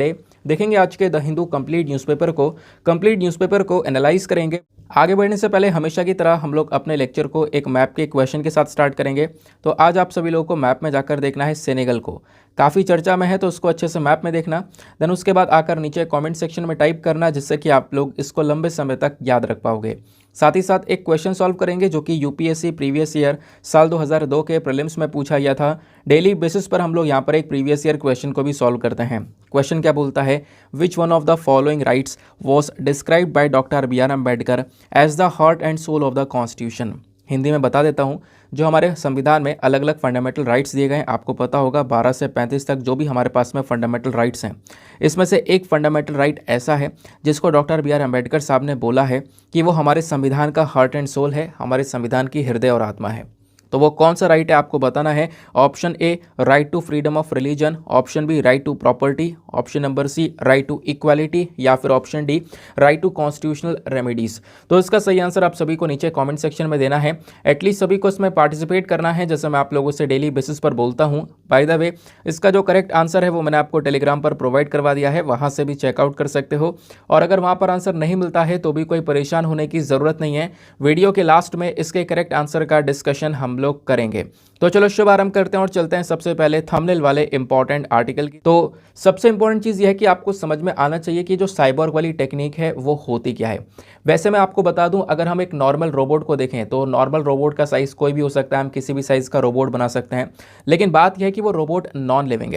देखेंगे आज के द हिंदू कंप्लीट न्यूज़पेपर को एनालाइज करेंगे। आगे बढ़ने से पहले हमेशा की तरह हम लोग अपने लेक्चर को एक मैप के क्वेश्चन के साथ स्टार्ट करेंगे। तो आज आप सभी लोगों को मैप में जाकर देखना है सेनेगल को, काफ़ी चर्चा में है तो उसको अच्छे से मैप में देखना। देन उसके बाद आकर नीचे कमेंट सेक्शन में टाइप करना, जिससे कि आप लोग इसको लंबे समय तक याद रख पाओगे। साथ ही साथ एक क्वेश्चन सॉल्व करेंगे जो कि यूपीएससी प्रीवियस ईयर साल 2002 के प्रीलिम्स में पूछा गया था। डेली बेसिस पर हम लोग यहाँ पर एक प्रीवियस ईयर क्वेश्चन को भी सॉल्व करते हैं। क्वेश्चन क्या बोलता है, which one of the following rights was described by doctor B R Ambedkar as the heart and soul of the constitution. Hindi में बता देता हूँ, जो हमारे संविधान में अलग अलग फंडामेंटल राइट्स दिए गए हैं, आपको पता होगा 12 से 35 तक जो भी हमारे पास में फंडामेंटल राइट्स हैं, इसमें से एक फंडामेंटल राइट ऐसा है जिसको डॉक्टर बी आर अम्बेडकर साहब ने बोला है कि वो हमारे संविधान का हार्ट एंड सोल है, हमारे संविधान की हृदय और आत्मा है। तो वो कौन सा राइट है आपको बताना है। Option A right to freedom of religion, option B right to property, option number C right to equality, या फिर option D right to constitutional remedies. तो इसका सही आंसर आप सभी को नीचे कमेंट सेक्शन में देना है। एटलीस्ट सभी को इसमें पार्टिसिपेट करना है, जैसे मैं आप लोगों से डेली बेसिस पर बोलता हूँ। बाय द वे, इसका जो करेक्ट आंसर है वो मैंने आपको टेलीग्राम पर प्रोवाइड करवा दिया है, वहाँ से भी चेकआउट कर सकते हो। और अगर वहाँ पर आंसर नहीं मिलता है तो भी कोई परेशान होने की ज़रूरत नहीं है। वीडियो के लास्ट में इसके करेक्ट आंसर का डिस्कशन हम लोग करेंगे। तो चलो शुभारंभ करते हैं और चलते हैं सबसे पहले थंबनेल वाले इंपॉर्टेंट आर्टिकल की। तो सबसे इंपॉर्टेंट चीज़ यह है कि आपको समझ में आना चाहिए कि जो साइबोर्ग वाली टेक्निक है वो होती क्या है। वैसे मैं आपको बता दूं, अगर हम एक नॉर्मल रोबोट को देखें तो नॉर्मल रोबोट का साइज़ कोई भी हो सकता है, हम किसी भी साइज़ का रोबोट बना सकते हैं। लेकिन बात यह है कि वो रोबोट नॉन लिविंग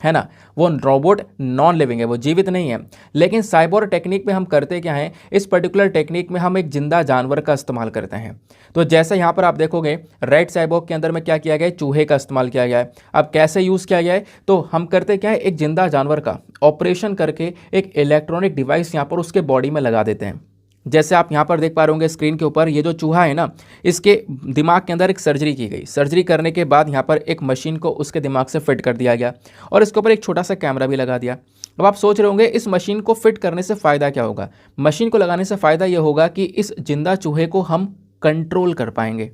है ना, वो रोबोट नॉन लिविंग है, वो जीवित नहीं है। लेकिन साइबोर्ग टेक्निक में हम करते क्या है, इस पर्टिकुलर टेक्निक में हम एक जिंदा जानवर का इस्तेमाल करते हैं। तो जैसे यहाँ पर आप देखोगे रेड साइबोर्ग के अंदर में क्या किया गया है, चूहे का इस्तेमाल किया गया है। अब कैसे यूज़ किया गया है, तो हम करते क्या है, एक जिंदा जानवर का ऑपरेशन करके एक इलेक्ट्रॉनिक डिवाइस यहाँ पर उसके बॉडी में लगा देते हैं। जैसे आप यहाँ पर देख पा रहे होंगे स्क्रीन के ऊपर, ये जो चूहा है ना, इसके दिमाग के अंदर एक सर्जरी की गई। सर्जरी करने के बाद यहाँ पर एक मशीन को उसके दिमाग से फिट कर दिया गया और इसके ऊपर एक छोटा सा कैमरा भी लगा दिया। अब आप सोच रहे होंगे इस मशीन को फिट करने से फ़ायदा क्या होगा। मशीन को लगाने से फ़ायदा ये होगा कि इस जिंदा चूहे को हम कंट्रोल कर पाएंगे।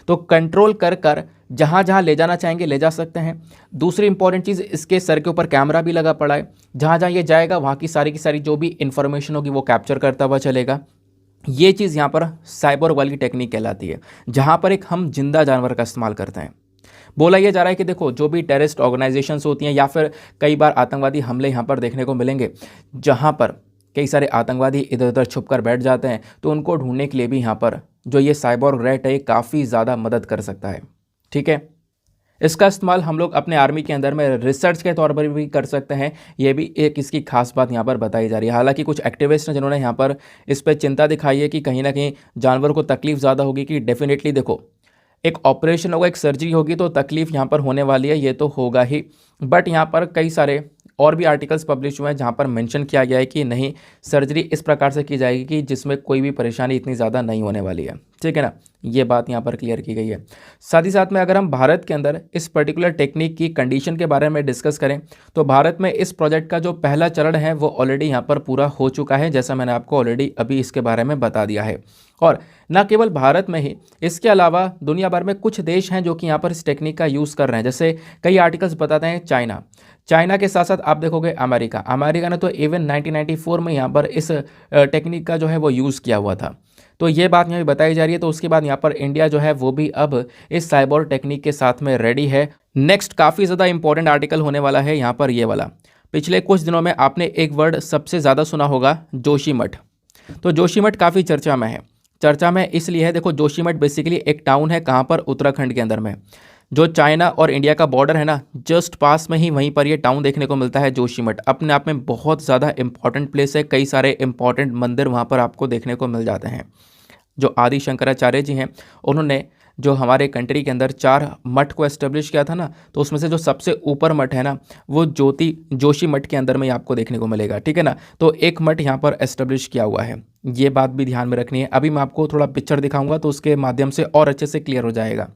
तो कंट्रोल कर कर जहाँ जहाँ ले जाना चाहेंगे ले जा सकते हैं। दूसरी इंपॉर्टेंट चीज़, इसके सर के ऊपर कैमरा भी लगा पड़ा है, जहाँ जहाँ ये जाएगा वहाँ की सारी जो भी इंफॉर्मेशन होगी वो कैप्चर करता हुआ चलेगा। ये चीज़ यहाँ पर साइबोर्ग वाली टेक्निक कहलाती है, जहाँ पर एक हम जिंदा जानवर का इस्तेमाल करते हैं। बोला यह जा रहा है कि देखो, जो भी टेररिस्ट ऑर्गेनाइजेशंस होती हैं या फिर कई बार आतंकवादी हमले यहाँ पर देखने को मिलेंगे, जहाँ पर कई सारे आतंकवादी इधर उधर छुप कर बैठ जाते हैं, तो उनको ढूंढने के लिए भी यहाँ पर जो ये साइबोर्ग रैट है काफ़ी ज़्यादा मदद कर सकता है। ठीक है, इसका इस्तेमाल हम लोग अपने आर्मी के अंदर में रिसर्च के तौर पर भी कर सकते हैं। ये भी एक इसकी खास बात यहाँ पर बताई जा रही है। हालांकि कुछ एक्टिविस्ट हैं जिन्होंने यहाँ पर इस पर चिंता दिखाई है कि कहीं ना कहीं जानवर को तकलीफ ज़्यादा होगी। कि डेफिनेटली देखो, एक ऑपरेशन होगा, एक सर्जरी होगी तो तकलीफ यहाँ पर होने वाली है, ये तो होगा ही। बट यहाँ पर कई सारे और भी आर्टिकल्स पब्लिश हुए हैं जहाँ पर मेंशन किया गया है कि नहीं, सर्जरी इस प्रकार से की जाएगी कि जिसमें कोई भी परेशानी इतनी ज़्यादा नहीं होने वाली है। ठीक है ना, ये बात यहाँ पर क्लियर की गई है। साथ ही साथ में अगर हम भारत के अंदर इस पर्टिकुलर टेक्निक की कंडीशन के बारे में डिस्कस करें तो भारत में इस प्रोजेक्ट का जो पहला चरण है वो ऑलरेडी यहाँ पर पूरा हो चुका है, जैसा मैंने आपको ऑलरेडी अभी इसके बारे में बता दिया है। और न केवल भारत में ही, इसके अलावा दुनिया भर में कुछ देश हैं जो कि यहाँ पर इस टेक्निक का यूज़ कर रहे हैं। जैसे कई आर्टिकल्स बताते हैं चाइना के साथ साथ आप देखोगे अमेरिका ने तो इवन 1994 में यहाँ पर इस टेक्निक का जो है वो यूज़ किया हुआ था। तो ये बात यहाँ भी बताई जा रही है। तो उसके बाद यहाँ पर इंडिया जो है वो भी अब इस साइबोर्ग टेक्निक के साथ में रेडी है। नेक्स्ट काफ़ी ज़्यादा इंपॉर्टेंट आर्टिकल होने वाला है यहाँ पर ये वाला। पिछले कुछ दिनों में आपने एक वर्ड सबसे ज़्यादा सुना होगा, जोशीमठ। तो जोशीमठ काफ़ी चर्चा में है। चर्चा में इसलिए है, देखो जोशीमठ बेसिकली एक टाउन है, कहाँ पर, उत्तराखंड के अंदर में। जो चाइना और इंडिया का बॉर्डर है ना, जस्ट पास में ही वहीं पर ये टाउन देखने को मिलता है जोशीमठ। अपने आप में बहुत ज़्यादा इंपॉर्टेंट प्लेस है, कई सारे इंपॉर्टेंट मंदिर वहाँ पर आपको देखने को मिल जाते हैं। जो आदि शंकराचार्य जी हैं, उन्होंने जो हमारे कंट्री के अंदर 4 मठ को एस्टेब्लिश किया था ना, तो उसमें से जो सबसे ऊपर मठ है ना, वो जोशी मठ के अंदर में आपको देखने को मिलेगा। ठीक है ना, तो एक मठ यहाँ पर एस्टेब्लिश किया हुआ है, ये बात भी ध्यान में रखनी है। अभी मैं आपको थोड़ा पिक्चर दिखाऊंगा तो उसके माध्यम से और अच्छे से क्लियर हो जाएगा।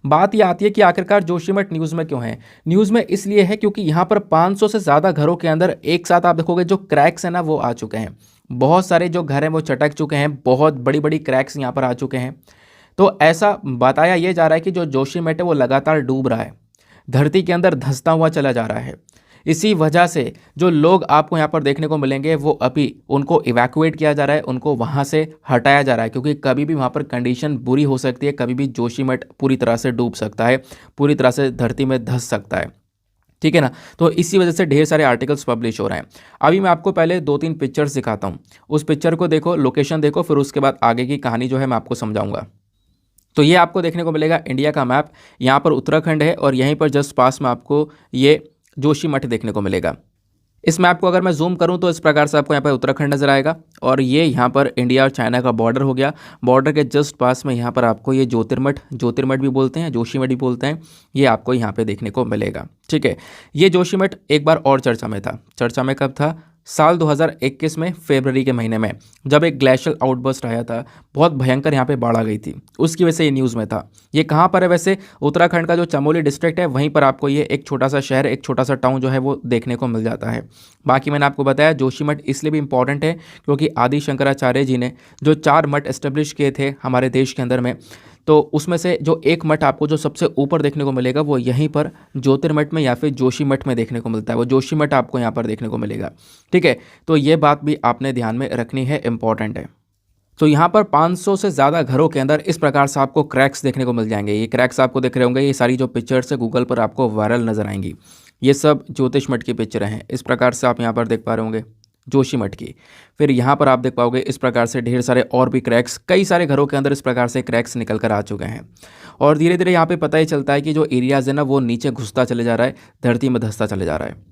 बात ये आती है कि आखिरकार जोशीमठ न्यूज़ में क्यों है। न्यूज़ में इसलिए है क्योंकि यहाँ पर 500 से ज़्यादा घरों के अंदर एक साथ आप देखोगे जो क्रैक्स हैं ना वो आ चुके हैं। बहुत सारे जो घर हैं वो चटक चुके हैं, बहुत बड़ी बड़ी क्रैक्स यहाँ पर आ चुके हैं। तो ऐसा बताया ये जा रहा है कि जो जोशीमठ है वो लगातार डूब रहा है, धरती के अंदर धंसता हुआ चला जा रहा है। इसी वजह से जो लोग आपको यहाँ पर देखने को मिलेंगे वो अभी उनको इवैक्यूएट किया जा रहा है, उनको वहाँ से हटाया जा रहा है, क्योंकि कभी भी वहाँ पर कंडीशन बुरी हो सकती है, कभी भी जोशीमठ पूरी तरह से डूब सकता है, पूरी तरह से धरती में धंस सकता है। ठीक है ना। तो इसी वजह से ढेर सारे आर्टिकल्स पब्लिश हो रहे हैं। अभी मैं आपको पहले 2-3 पिक्चर्स दिखाता हूँ, उस पिक्चर को देखो, लोकेशन देखो, फिर उसके बाद आगे की कहानी जो है मैं आपको समझाऊंगा। तो ये आपको देखने को मिलेगा इंडिया का मैप, यहाँ पर उत्तराखंड है और यहीं पर जस्ट पास में आपको ये जोशीमठ देखने को मिलेगा। इस मैप को अगर मैं जूम करूं तो इस प्रकार से आपको यहाँ पर उत्तराखंड नजर आएगा और ये यहाँ पर इंडिया और चाइना का बॉर्डर हो गया। बॉर्डर के जस्ट पास में यहाँ पर आपको ये ज्योतिर्मठ भी बोलते हैं, जोशीमठ भी बोलते हैं, ये आपको यहाँ पे देखने को मिलेगा। ठीक है, ये जोशीमठ एक बार और चर्चा में था। चर्चा में कब था? साल 2021 में फरवरी के महीने में, जब एक ग्लेशियर आउटबर्स्ट आया था, बहुत भयंकर यहाँ पे बाढ़ आ गई थी, उसकी वजह से ये न्यूज़ में था। ये कहाँ पर है वैसे? उत्तराखंड का जो चमोली डिस्ट्रिक्ट है वहीं पर आपको ये एक छोटा सा शहर, एक छोटा सा टाउन जो है वो देखने को मिल जाता है। बाकी मैंने आपको बताया जोशीमठ इसलिए भी इंपॉर्टेंट है क्योंकि आदि शंकराचार्य जी ने जो 4 मठ एस्टेब्लिश किए थे हमारे देश के अंदर में, तो उसमें से जो एक मठ आपको जो सबसे ऊपर देखने को मिलेगा वो यहीं पर ज्योतिर्मठ में या फिर जोशीमठ में देखने को मिलता है, वो जोशीमठ आपको यहाँ पर देखने को मिलेगा। ठीक है, तो ये बात भी आपने ध्यान में रखनी है, इंपॉर्टेंट है। तो यहाँ पर 500 से ज़्यादा घरों के अंदर इस प्रकार से आपको क्रैक्स देखने को मिल जाएंगे। ये क्रैक्स आपको दिख रहे होंगे, ये सारी जो पिक्चर्स है गूगल पर आपको वायरल नजर आएंगी, ये सब ज्योतिष मठ की पिक्चर हैं। इस प्रकार से आप यहाँ पर देख पा रहे होंगे जोशीमठ की। फिर यहाँ पर आप देख पाओगे इस प्रकार से ढेर सारे और भी क्रैक्स, कई सारे घरों के अंदर इस प्रकार से क्रैक्स निकल कर आ चुके हैं। और धीरे धीरे यहाँ पे पता ही चलता है कि जो एरियाज़ है ना वो नीचे घुसता चले जा रहा है, धरती में धंसता चले जा रहा है।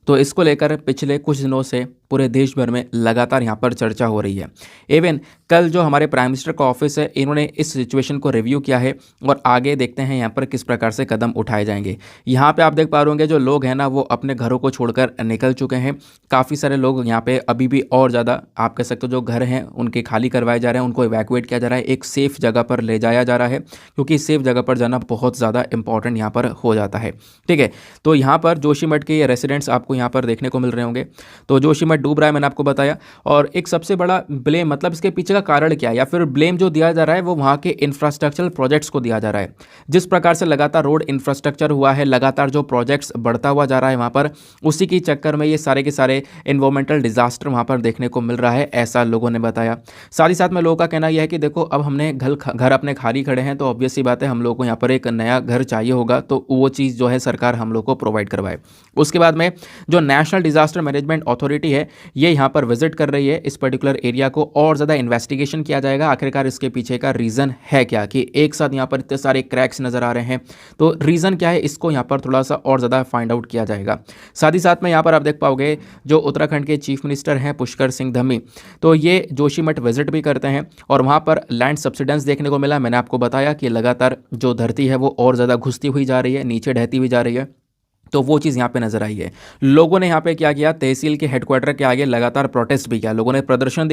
तो इसको लेकर पिछले कुछ दिनों से पूरे देश भर में लगातार यहाँ पर चर्चा हो रही है। इवन कल जो हमारे प्राइम मिनिस्टर का ऑफिस है, इन्होंने इस सिचुएशन को रिव्यू किया है और आगे देखते हैं यहाँ पर किस प्रकार से कदम उठाए जाएंगे। यहाँ पे आप देख पा रहे होंगे जो लोग हैं ना वो अपने घरों को छोड़कर निकल चुके हैं। काफ़ी सारे लोग यहाँ पे अभी भी और ज़्यादा आप कह सकते हो जो घर हैं उनके खाली करवाए जा रहे हैं, उनको इवैक्यूएट किया जा रहा है, एक सेफ़ जगह पर ले जाया जा रहा है, क्योंकि सेफ़ जगह पर जाना बहुत ज़्यादा इंपॉर्टेंट यहाँ पर हो जाता है। ठीक है, तो यहाँ पर जोशीमठ के ये रेसिडेंट्स आपको यहाँ पर देखने को मिल रहे होंगे। तो जोशीमठ डूब रहा है, मैंने आपको बताया। और एक सबसे बड़ा ब्लेम, मतलब इसके पीछे का कारण क्या है या फिर ब्लेम जो दिया जा रहा है वो वहाँ के इंफ्रास्ट्रक्चरल प्रोजेक्ट्स को दिया जा रहा है। जिस प्रकार से लगातार रोड इंफ्रास्ट्रक्चर हुआ है, लगातार जो प्रोजेक्ट्स बढ़ता हुआ जा रहा है वहाँ पर, उसी के चक्कर में ये सारे के सारे एनवायरमेंटल डिजास्टर वहाँ पर देखने को मिल रहा है, ऐसा लोगों ने बताया। साथ ही साथ में लोगों का कहना यह है कि देखो अब हमने घर अपने खाली खड़े हैं, तो ऑब्वियस सी बात है हम लोग को यहाँ पर एक नया घर चाहिए होगा, तो वो चीज़ जो है सरकार हम लोग को प्रोवाइड करवाए। उसके बाद में जो नेशनल डिजास्टर मैनेजमेंट अथॉरिटी है ये यहाँ पर विजिट कर रही है इस पर्टिकुलर एरिया को, और ज़्यादा इन्वेस्टिगेशन किया जाएगा आखिरकार इसके पीछे का रीज़न है क्या, कि एक साथ यहाँ पर इतने सारे क्रैक्स नज़र आ रहे हैं, तो रीज़न क्या है, इसको यहाँ पर थोड़ा सा और ज़्यादा फाइंड आउट किया जाएगा। साथ ही साथ में यहाँ पर आप देख पाओगे जो उत्तराखंड के चीफ मिनिस्टर हैं पुष्कर सिंह धामी, तो ये जोशीमठ विजिट भी करते हैं और वहाँ पर लैंड सब्सिडेंस देखने को मिला। मैंने आपको बताया कि लगातार जो धरती है वो और ज़्यादा घुसती हुई जा रही है, नीचे ढहती हुई जा रही है, तो वो चीज़ यहाँ पे नजर आई है। लोगों ने यहाँ पे क्या किया, तहसील के हेडक्वार्टर के आगे लगातार प्रोटेस्ट भी किया, लोगों ने प्रदर्शन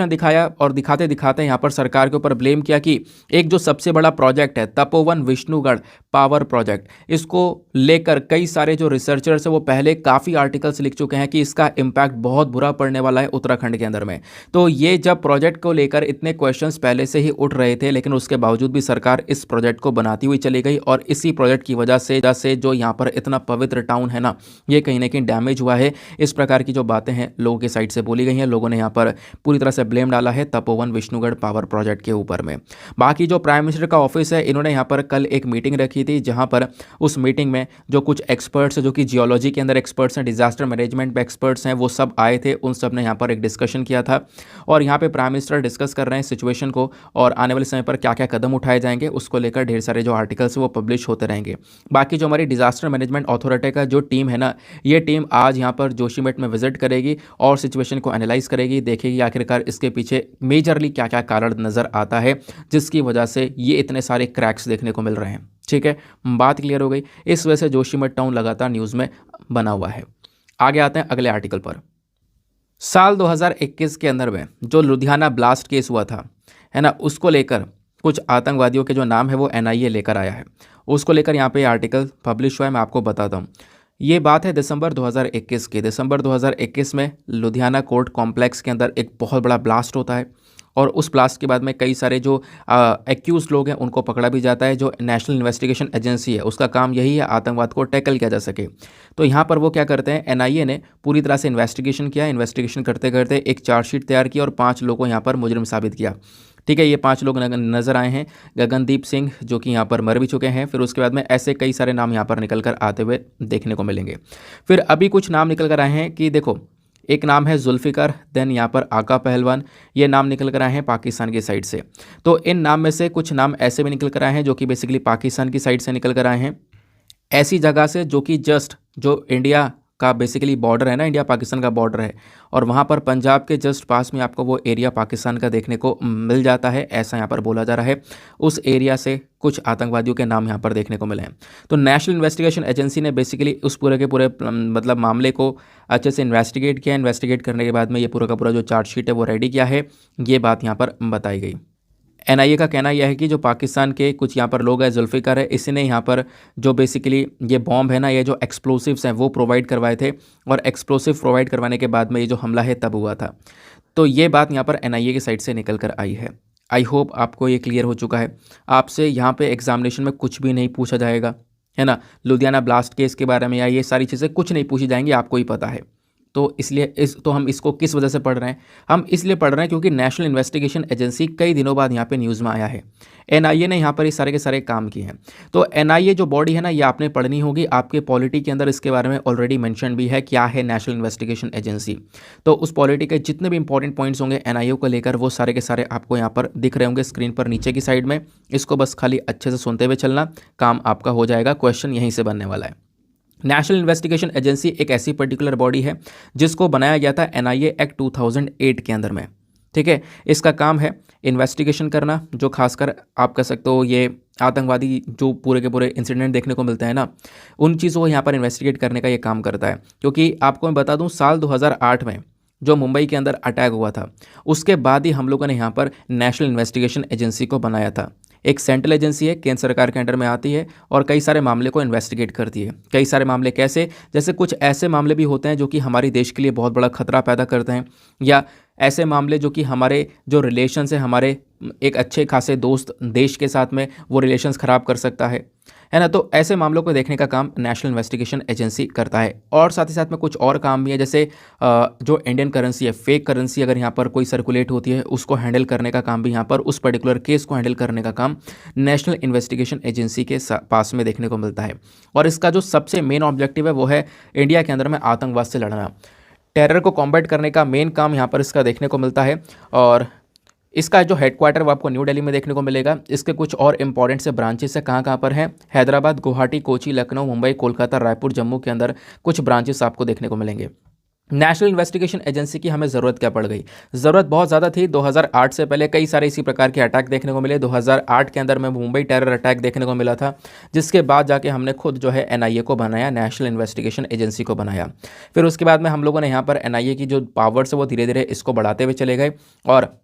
दिखाया और दिखाते दिखाते यहाँ पर सरकार के ऊपर ब्लेम किया कि एक जो सबसे बड़ा प्रोजेक्ट है तपोवन विष्णुगढ़ पावर प्रोजेक्ट, इसको लेकर कई सारे जो रिसर्चर्स है वो पहले काफ़ी आर्टिकल्स लिख चुके हैं कि इसका इम्पैक्ट बहुत बुरा पड़ने वाला है उत्तराखंड के अंदर में। तो ये जब प्रोजेक्ट को लेकर इतने क्वेश्चंस पहले से ही उठ रहे थे, लेकिन उसके बावजूद भी सरकार इस प्रोजेक्ट को बनाती हुई चली गई और इसी प्रोजेक्ट की वजह से जो यहाँ पर इतना पवित्र टाउन है ना, ये कहीं ना कहीं डैमेज हुआ है। इस प्रकार की जो बातें हैं लोगों की साइड से बोली गई हैं, लोगों ने यहाँ पर पूरी तरह से ब्लेम डाला है तपोवन विष्णुगढ़ पावर प्रोजेक्ट के ऊपर में। बाकी जो प्राइम मिनिस्टर का ऑफिस है, इन्होंने यहाँ पर कल एक मीटिंग रखी थी, जहाँ पर उस मीटिंग में जो कुछ एक्सपर्ट्स जो कि जियोलॉजी के अंदर एक्सपर्ट्स हैं, डिजास्टर मैनेजमेंट में एक्सपर्ट्स हैं, वो सब आए थे। उन सब ने यहाँ पर एक डिस्कशन किया था और यहाँ पे प्राइम मिनिस्टर डिस्कस कर रहे हैं सिचुएशन को और आने वाले समय पर क्या क्या कदम उठाए जाएंगे, उसको लेकर ढेर सारे जो आर्टिकल्स वो पब्लिश होते रहेंगे। बाकी जो हमारी डिजास्टर मैनेजमेंट अथॉरिटी का जो टीम है ना, ये टीम आज यहाँ पर जोशीमठ में विजिट करेगी और सिचुएशन को एनालाइज करेगी, देखेगी आखिरकार इसके पीछे मेजरली क्या क्या कारण नज़र आता है जिसकी वजह से ये इतने सारे क्रैक्स देखने को मिल रहे हैं। ठीक है, बात क्लियर हो गई। इस वजह से जोशीमठ टाउन लगातार न्यूज़ में बना हुआ है। आगे आते हैं अगले आर्टिकल पर। साल 2021 के अंदर में जो लुधियाना ब्लास्ट केस हुआ था है ना, उसको लेकर कुछ आतंकवादियों के जो नाम है वो NIA लेकर आया है, उसको लेकर यहाँ पे आर्टिकल पब्लिश हुआ है। मैं आपको बताता हूँ, ये बात है दिसंबर 2021 की। दिसंबर 2021 में लुधियाना कोर्ट कॉम्प्लेक्स के अंदर एक बहुत बड़ा ब्लास्ट होता है और उस ब्लास्ट के बाद में कई सारे जो एक्यूज लोग हैं उनको पकड़ा भी जाता है। जो नेशनल इन्वेस्टिगेशन एजेंसी है उसका काम यही है आतंकवाद को टैकल किया जा सके। तो यहाँ पर वो क्या करते हैं, एनआईए ने पूरी तरह से इन्वेस्टिगेशन किया। इन्वेस्टिगेशन करते करते एक चार्जशीट तैयार की और 5 लोगों को यहाँ पर मुजरिम साबित किया। ठीक है, ये 5 लोग नज़र आए हैं। गगनदीप सिंह जो कि यहाँ पर मर भी चुके हैं। फिर उसके बाद में ऐसे कई सारे नाम यहाँ पर निकल कर आते हुए देखने को मिलेंगे। फिर अभी कुछ नाम निकल कर आए हैं कि देखो, एक नाम है जुल्फ़िकार, देन यहाँ पर आका पहलवान, ये नाम निकल कर आए हैं पाकिस्तान की साइड से। तो इन नाम में से कुछ नाम ऐसे भी निकल कर आए हैं जो कि बेसिकली पाकिस्तान की साइड से निकल कर आए हैं, ऐसी जगह से जो कि जस्ट जो इंडिया का बेसिकली बॉर्डर है ना, इंडिया पाकिस्तान का बॉर्डर है, और वहाँ पर पंजाब के जस्ट पास में आपको वो एरिया पाकिस्तान का देखने को मिल जाता है, ऐसा यहाँ पर बोला जा रहा है। उस एरिया से कुछ आतंकवादियों के नाम यहाँ पर देखने को मिले हैं। तो नेशनल इन्वेस्टिगेशन एजेंसी ने बेसिकली उस पूरे के पूरे मतलब मामले को अच्छे से इन्वेस्टिगेट किया। इन्वेस्टिगेट करने के बाद में ये पूरा का पूरा जो चार्जशीट है वो रेडी किया है, ये बात यहाँ पर बताई गई। एनआईए का कहना यह है कि जो पाकिस्तान के कुछ यहाँ पर लोग हैं, जुल्फ़िकार है, इसने यहाँ पर जो बेसिकली ये बॉम्ब है ना, ये जो एक्सप्लोसिव्स हैं वो प्रोवाइड करवाए थे, और एक्सप्लोसिव प्रोवाइड करवाने के बाद में ये जो हमला है तब हुआ था। तो ये बात यहाँ पर एनआईए की साइड से निकल कर आई है। आई होप आपको ये क्लियर हो चुका है। आपसे यहाँ पे एग्जामिनेशन में कुछ भी नहीं पूछा जाएगा, है ना। लुधियाना ब्लास्ट केस के बारे में या ये सारी चीज़ें कुछ नहीं पूछी जाएंगी, आपको ही पता है। तो इसलिए हम इसको किस वजह से पढ़ रहे हैं, हम इसलिए पढ़ रहे हैं क्योंकि नेशनल इन्वेस्टिगेशन एजेंसी कई दिनों बाद यहाँ पे न्यूज़ में आया है। एनआईए ने यहाँ पर ये सारे के सारे काम किए हैं। तो एनआईए जो बॉडी है ना, ये आपने पढ़नी होगी, आपके पॉलिटी के अंदर इसके बारे में ऑलरेडी मेंशन भी है क्या है नेशनल इन्वेस्टिगेशन एजेंसी। तो उस पॉलिटी के जितने भी इंपॉर्टेंट पॉइंट्स होंगे एनआईए को लेकर, वो सारे के सारे आपको यहाँ पर दिख रहे होंगे स्क्रीन पर नीचे की साइड में। इसको बस खाली अच्छे से सुनते हुए चलना, काम आपका हो जाएगा। क्वेश्चन यहीं से बनने वाला है। नेशनल इन्वेस्टिगेशन एजेंसी एक ऐसी पर्टिकुलर बॉडी है जिसको बनाया गया था एनआईए एक्ट 2008 के अंदर में। ठीक है, इसका काम है इन्वेस्टिगेशन करना, जो खासकर आप कह सकते हो ये आतंकवादी जो पूरे के पूरे इंसिडेंट देखने को मिलते हैं ना, उन चीज़ों को यहाँ पर इन्वेस्टिगेट करने का ये काम करता है। क्योंकि आपको मैं बता दूँ, साल 2008 में जो मुंबई के अंदर अटैक हुआ था, उसके बाद ही हम लोगों ने यहाँ पर नेशनल इन्वेस्टिगेशन एजेंसी को बनाया था। एक सेंट्रल एजेंसी है, केंद्र सरकार के अंडर में आती है और कई सारे मामले को इन्वेस्टिगेट करती है। कई सारे मामले कैसे, जैसे कुछ ऐसे मामले भी होते हैं जो कि हमारे देश के लिए बहुत बड़ा खतरा पैदा करते हैं, या ऐसे मामले जो कि हमारे जो रिलेशंस हैं, हमारे एक अच्छे खासे दोस्त देश के साथ में वो रिलेशंस ख़राब कर सकता है ना। तो ऐसे मामलों को देखने का काम नेशनल इन्वेस्टिगेशन एजेंसी करता है। और साथ ही साथ में कुछ और काम भी है, जैसे जो इंडियन करेंसी है, फेक करेंसी अगर यहाँ पर कोई सर्कुलेट होती है, उसको हैंडल करने का काम भी यहाँ पर, उस पर्टिकुलर केस को हैंडल करने का काम नेशनल इन्वेस्टिगेशन एजेंसी के पास में देखने को मिलता है। और इसका जो सबसे मेन ऑब्जेक्टिव है वो है इंडिया के अंदर में आतंकवाद से लड़ना, टेरर को कॉम्बैट करने का मेन काम यहाँ पर इसका देखने को मिलता है। और इसका जो हेडक्वार्टर वो आपको न्यू दिल्ली में देखने को मिलेगा। इसके कुछ और इंपॉर्टेंट से ब्रांचेस है, कहाँ पर हैं, हैदराबाद, गुवाहाटी, कोची, लखनऊ, मुंबई, कोलकाता, रायपुर, जम्मू के अंदर कुछ ब्रांचेस आपको देखने को मिलेंगे। नेशनल इन्वेस्टिगेशन एजेंसी की हमें ज़रूरत क्या पड़ गई, ज़रूरत बहुत ज़्यादा थी। 2008 से पहले कई सारे इसी प्रकार के अटैक देखने को मिले। 2008 के अंदर में मुंबई टेरर अटैक देखने को मिला था, जिसके बाद जाके हमने खुद जो है एनआईए को बनाया, नेशनल इन्वेस्टिगेशन एजेंसी को बनाया। फिर उसके बाद में हम लोगों ने यहाँ पर एनआईए की जो पावर्स है वो धीरे धीरे इसको बढ़ाते हुए चले गए, और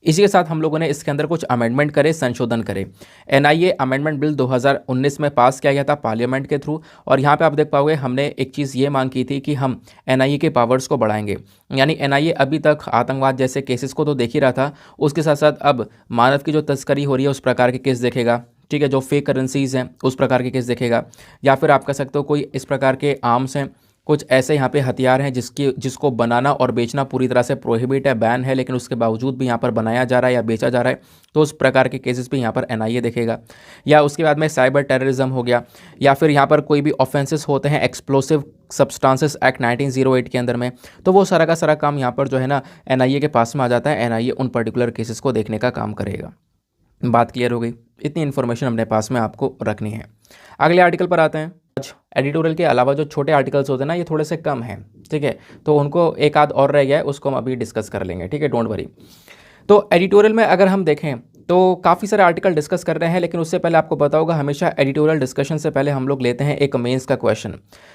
इसी के साथ हम लोगों ने इसके अंदर कुछ अमेंडमेंट करे, संशोधन करे। एनआईए अमेंडमेंट बिल 2019 में पास किया गया था पार्लियामेंट के थ्रू। और यहाँ पे आप देख पाओगे हमने एक चीज़ ये मांग की थी कि हम एनआईए के पावर्स को बढ़ाएंगे। यानी एनआईए अभी तक आतंकवाद जैसे केसेस को तो देख ही रहा था, उसके साथ साथ अब मानव की जो तस्करी हो रही है उस प्रकार के केस देखेगा। ठीक है, जो फेक करेंसीज़ हैं उस प्रकार के केस देखेगा, या फिर आप कह सकते हो कोई इस प्रकार के आर्म्स हैं, कुछ ऐसे यहाँ पे हथियार हैं जिसको बनाना और बेचना पूरी तरह से प्रोहिबिट है, बैन है, लेकिन उसके बावजूद भी यहाँ पर बनाया जा रहा है या बेचा जा रहा है, तो उस प्रकार के केसेस भी यहाँ पर एनआईए देखेगा। या उसके बाद में साइबर टेररिज्म हो गया, या फिर यहाँ पर कोई भी ऑफेंसेस होते हैं एक्सप्लोसिव सब्सटेंसेस एक्ट 1908 के अंदर में, तो वो सारा का सारा काम यहाँ पर जो है ना एनआईए के पास में आ जाता है। एनआईए उन पर्टिकुलर केसेस को देखने का काम करेगा। बात क्लियर हो गई, इतनी इन्फॉर्मेशन अपने पास में आपको रखनी है। अगले आर्टिकल पर आते हैं। एडिटोरियल के अलावा जो छोटे आर्टिकल्स होते हैं ना, ये थोड़े से कम हैं, ठीक है, तो उनको एक आध और रह गया है, उसको हम अभी डिस्कस कर लेंगे, ठीक है, डोंट वरी। तो एडिटोरियल में अगर हम देखें तो काफ़ी सारे आर्टिकल डिस्कस कर रहे हैं, लेकिन उससे पहले आपको पता होगा हमेशा एडिटोरियल डिस्कशन से पहले हम लोग लेते हैं एक मेंस का क्वेश्चन।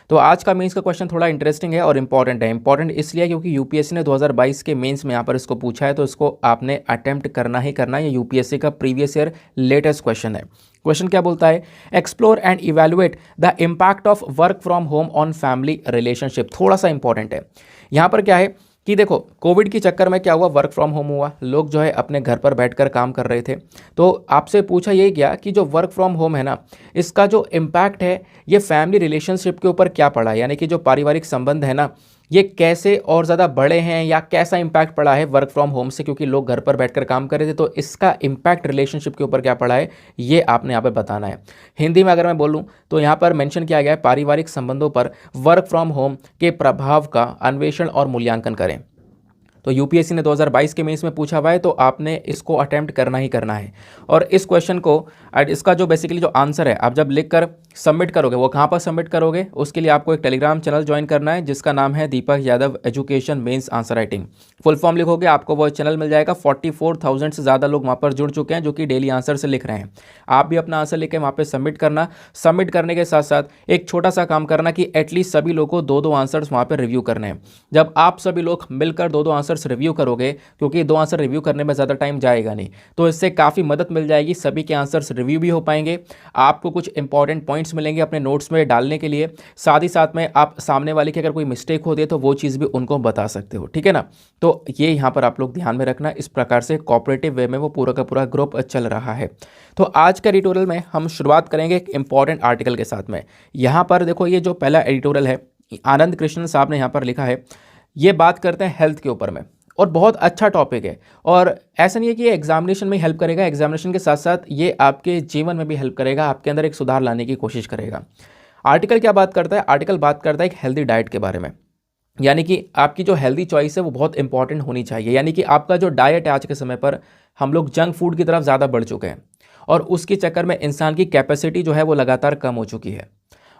तो आज का मेंस का क्वेश्चन थोड़ा इंटरेस्टिंग है और इंपॉर्टेंट है। इंपॉर्टेंट इसलिए क्योंकि यूपीएससी ने 2022 के मेंस में यहाँ पर इसको पूछा है, तो इसको आपने अटेम्प्ट करना ही करना है। ये यूपीएससी का प्रीवियस ईयर लेटेस्ट क्वेश्चन है। क्वेश्चन क्या बोलता है, explore and evaluate the impact of work from home on family relationship. थोड़ा सा इंपॉर्टेंट है। यहाँ पर क्या है कि देखो कोविड के चक्कर में क्या हुआ, वर्क फ्रॉम होम हुआ, लोग जो है अपने घर पर बैठकर काम कर रहे थे। तो आपसे पूछा ये गया कि जो वर्क फ्रॉम होम है ना, इसका जो इम्पैक्ट है ये फैमिली रिलेशनशिप के ऊपर क्या पड़ा है, यानी कि जो पारिवारिक संबंध है ना, ये कैसे और ज़्यादा बढ़े हैं या कैसा इम्पैक्ट पड़ा है वर्क फ्रॉम होम से, क्योंकि लोग घर पर बैठकर काम कर रहे थे। तो इसका इम्पैक्ट रिलेशनशिप के ऊपर क्या पड़ा है, ये आपने यहाँ पर बताना है। हिंदी में अगर मैं बोलूँ तो यहाँ पर मेंशन किया गया है, पारिवारिक संबंधों पर वर्क फ्रॉम होम के प्रभाव का अन्वेषण और मूल्यांकन करें। तो यूपीएससी ने 2022 के मेंस में पूछा हुआ है, तो आपने इसको अटेम्प्ट करना ही करना है। और इस क्वेश्चन को, इसका जो बेसिकली जो आंसर है, आप जब लिख कर सबमिट करोगे, वो कहाँ पर सबमिट करोगे, उसके लिए आपको एक टेलीग्राम चैनल ज्वाइन करना है जिसका नाम है Deepak Yadav education mains answer writing. Full form लिखोगे आपको वो चैनल मिल जाएगा। 44,000 से ज़्यादा लोग वहाँ पर जुड़ चुके हैं जो कि डेली आंसर से लिख रहे हैं। आप भी अपना आंसर लिख के वहाँ पर सबमिट करना। सबमिट करने के साथ साथ एक छोटा सा काम करना कि एटलीस्ट सभी लोग को 2-2 आंसर्स वहाँ पर रिव्यू करने हैं। जब आप सभी लोग मिलकर 2-2 आंसर्स रिव्यू करोगे, क्योंकि 2 आंसर रिव्यू करने में ज़्यादा टाइम जाएगा नहीं, तो इससे काफ़ी मदद मिल जाएगी। सभी के आंसर्स रिव्यू भी हो पाएंगे, आपको कुछ इंपॉर्टेंट पॉइंट्स मिलेंगे अपने नोट्स में डालने के लिए। साथ ही साथ में आप सामने वाले की अगर कोई मिस्टेक होती है तो वो चीज़ भी उनको बता सकते हो, ठीक है ना। तो ये यहाँ पर आप लोग ध्यान में रखना। इस प्रकार से कोऑपरेटिव वे में वो पूरा का पूरा ग्रुप चल रहा है। तो आज का एडिटोरियल में हम शुरुआत करेंगे एक इंपॉर्टेंट आर्टिकल के साथ में। यहाँ पर देखो, ये जो पहला एडिटोरियल है, आनंद कृष्णन साहब ने यहाँ पर लिखा है। ये बात करते हैं हेल्थ के ऊपर में, और बहुत अच्छा टॉपिक है। और ऐसा नहीं है कि ये एग्जामिनेशन में हेल्प करेगा, एग्जामिनेशन के साथ साथ ये आपके जीवन में भी हेल्प करेगा, आपके अंदर एक सुधार लाने की कोशिश करेगा। आर्टिकल क्या बात करता है, आर्टिकल बात करता है एक हेल्दी डाइट के बारे में, यानी कि आपकी जो हेल्दी चॉइस है वो बहुत इंपॉर्टेंट होनी चाहिए। यानी कि आपका जो डाइट है, आज के समय पर हम लोग जंक फूड की तरफ ज़्यादा बढ़ चुके हैं, और उसके चक्कर में इंसान की कैपेसिटी जो है वो लगातार कम हो चुकी है।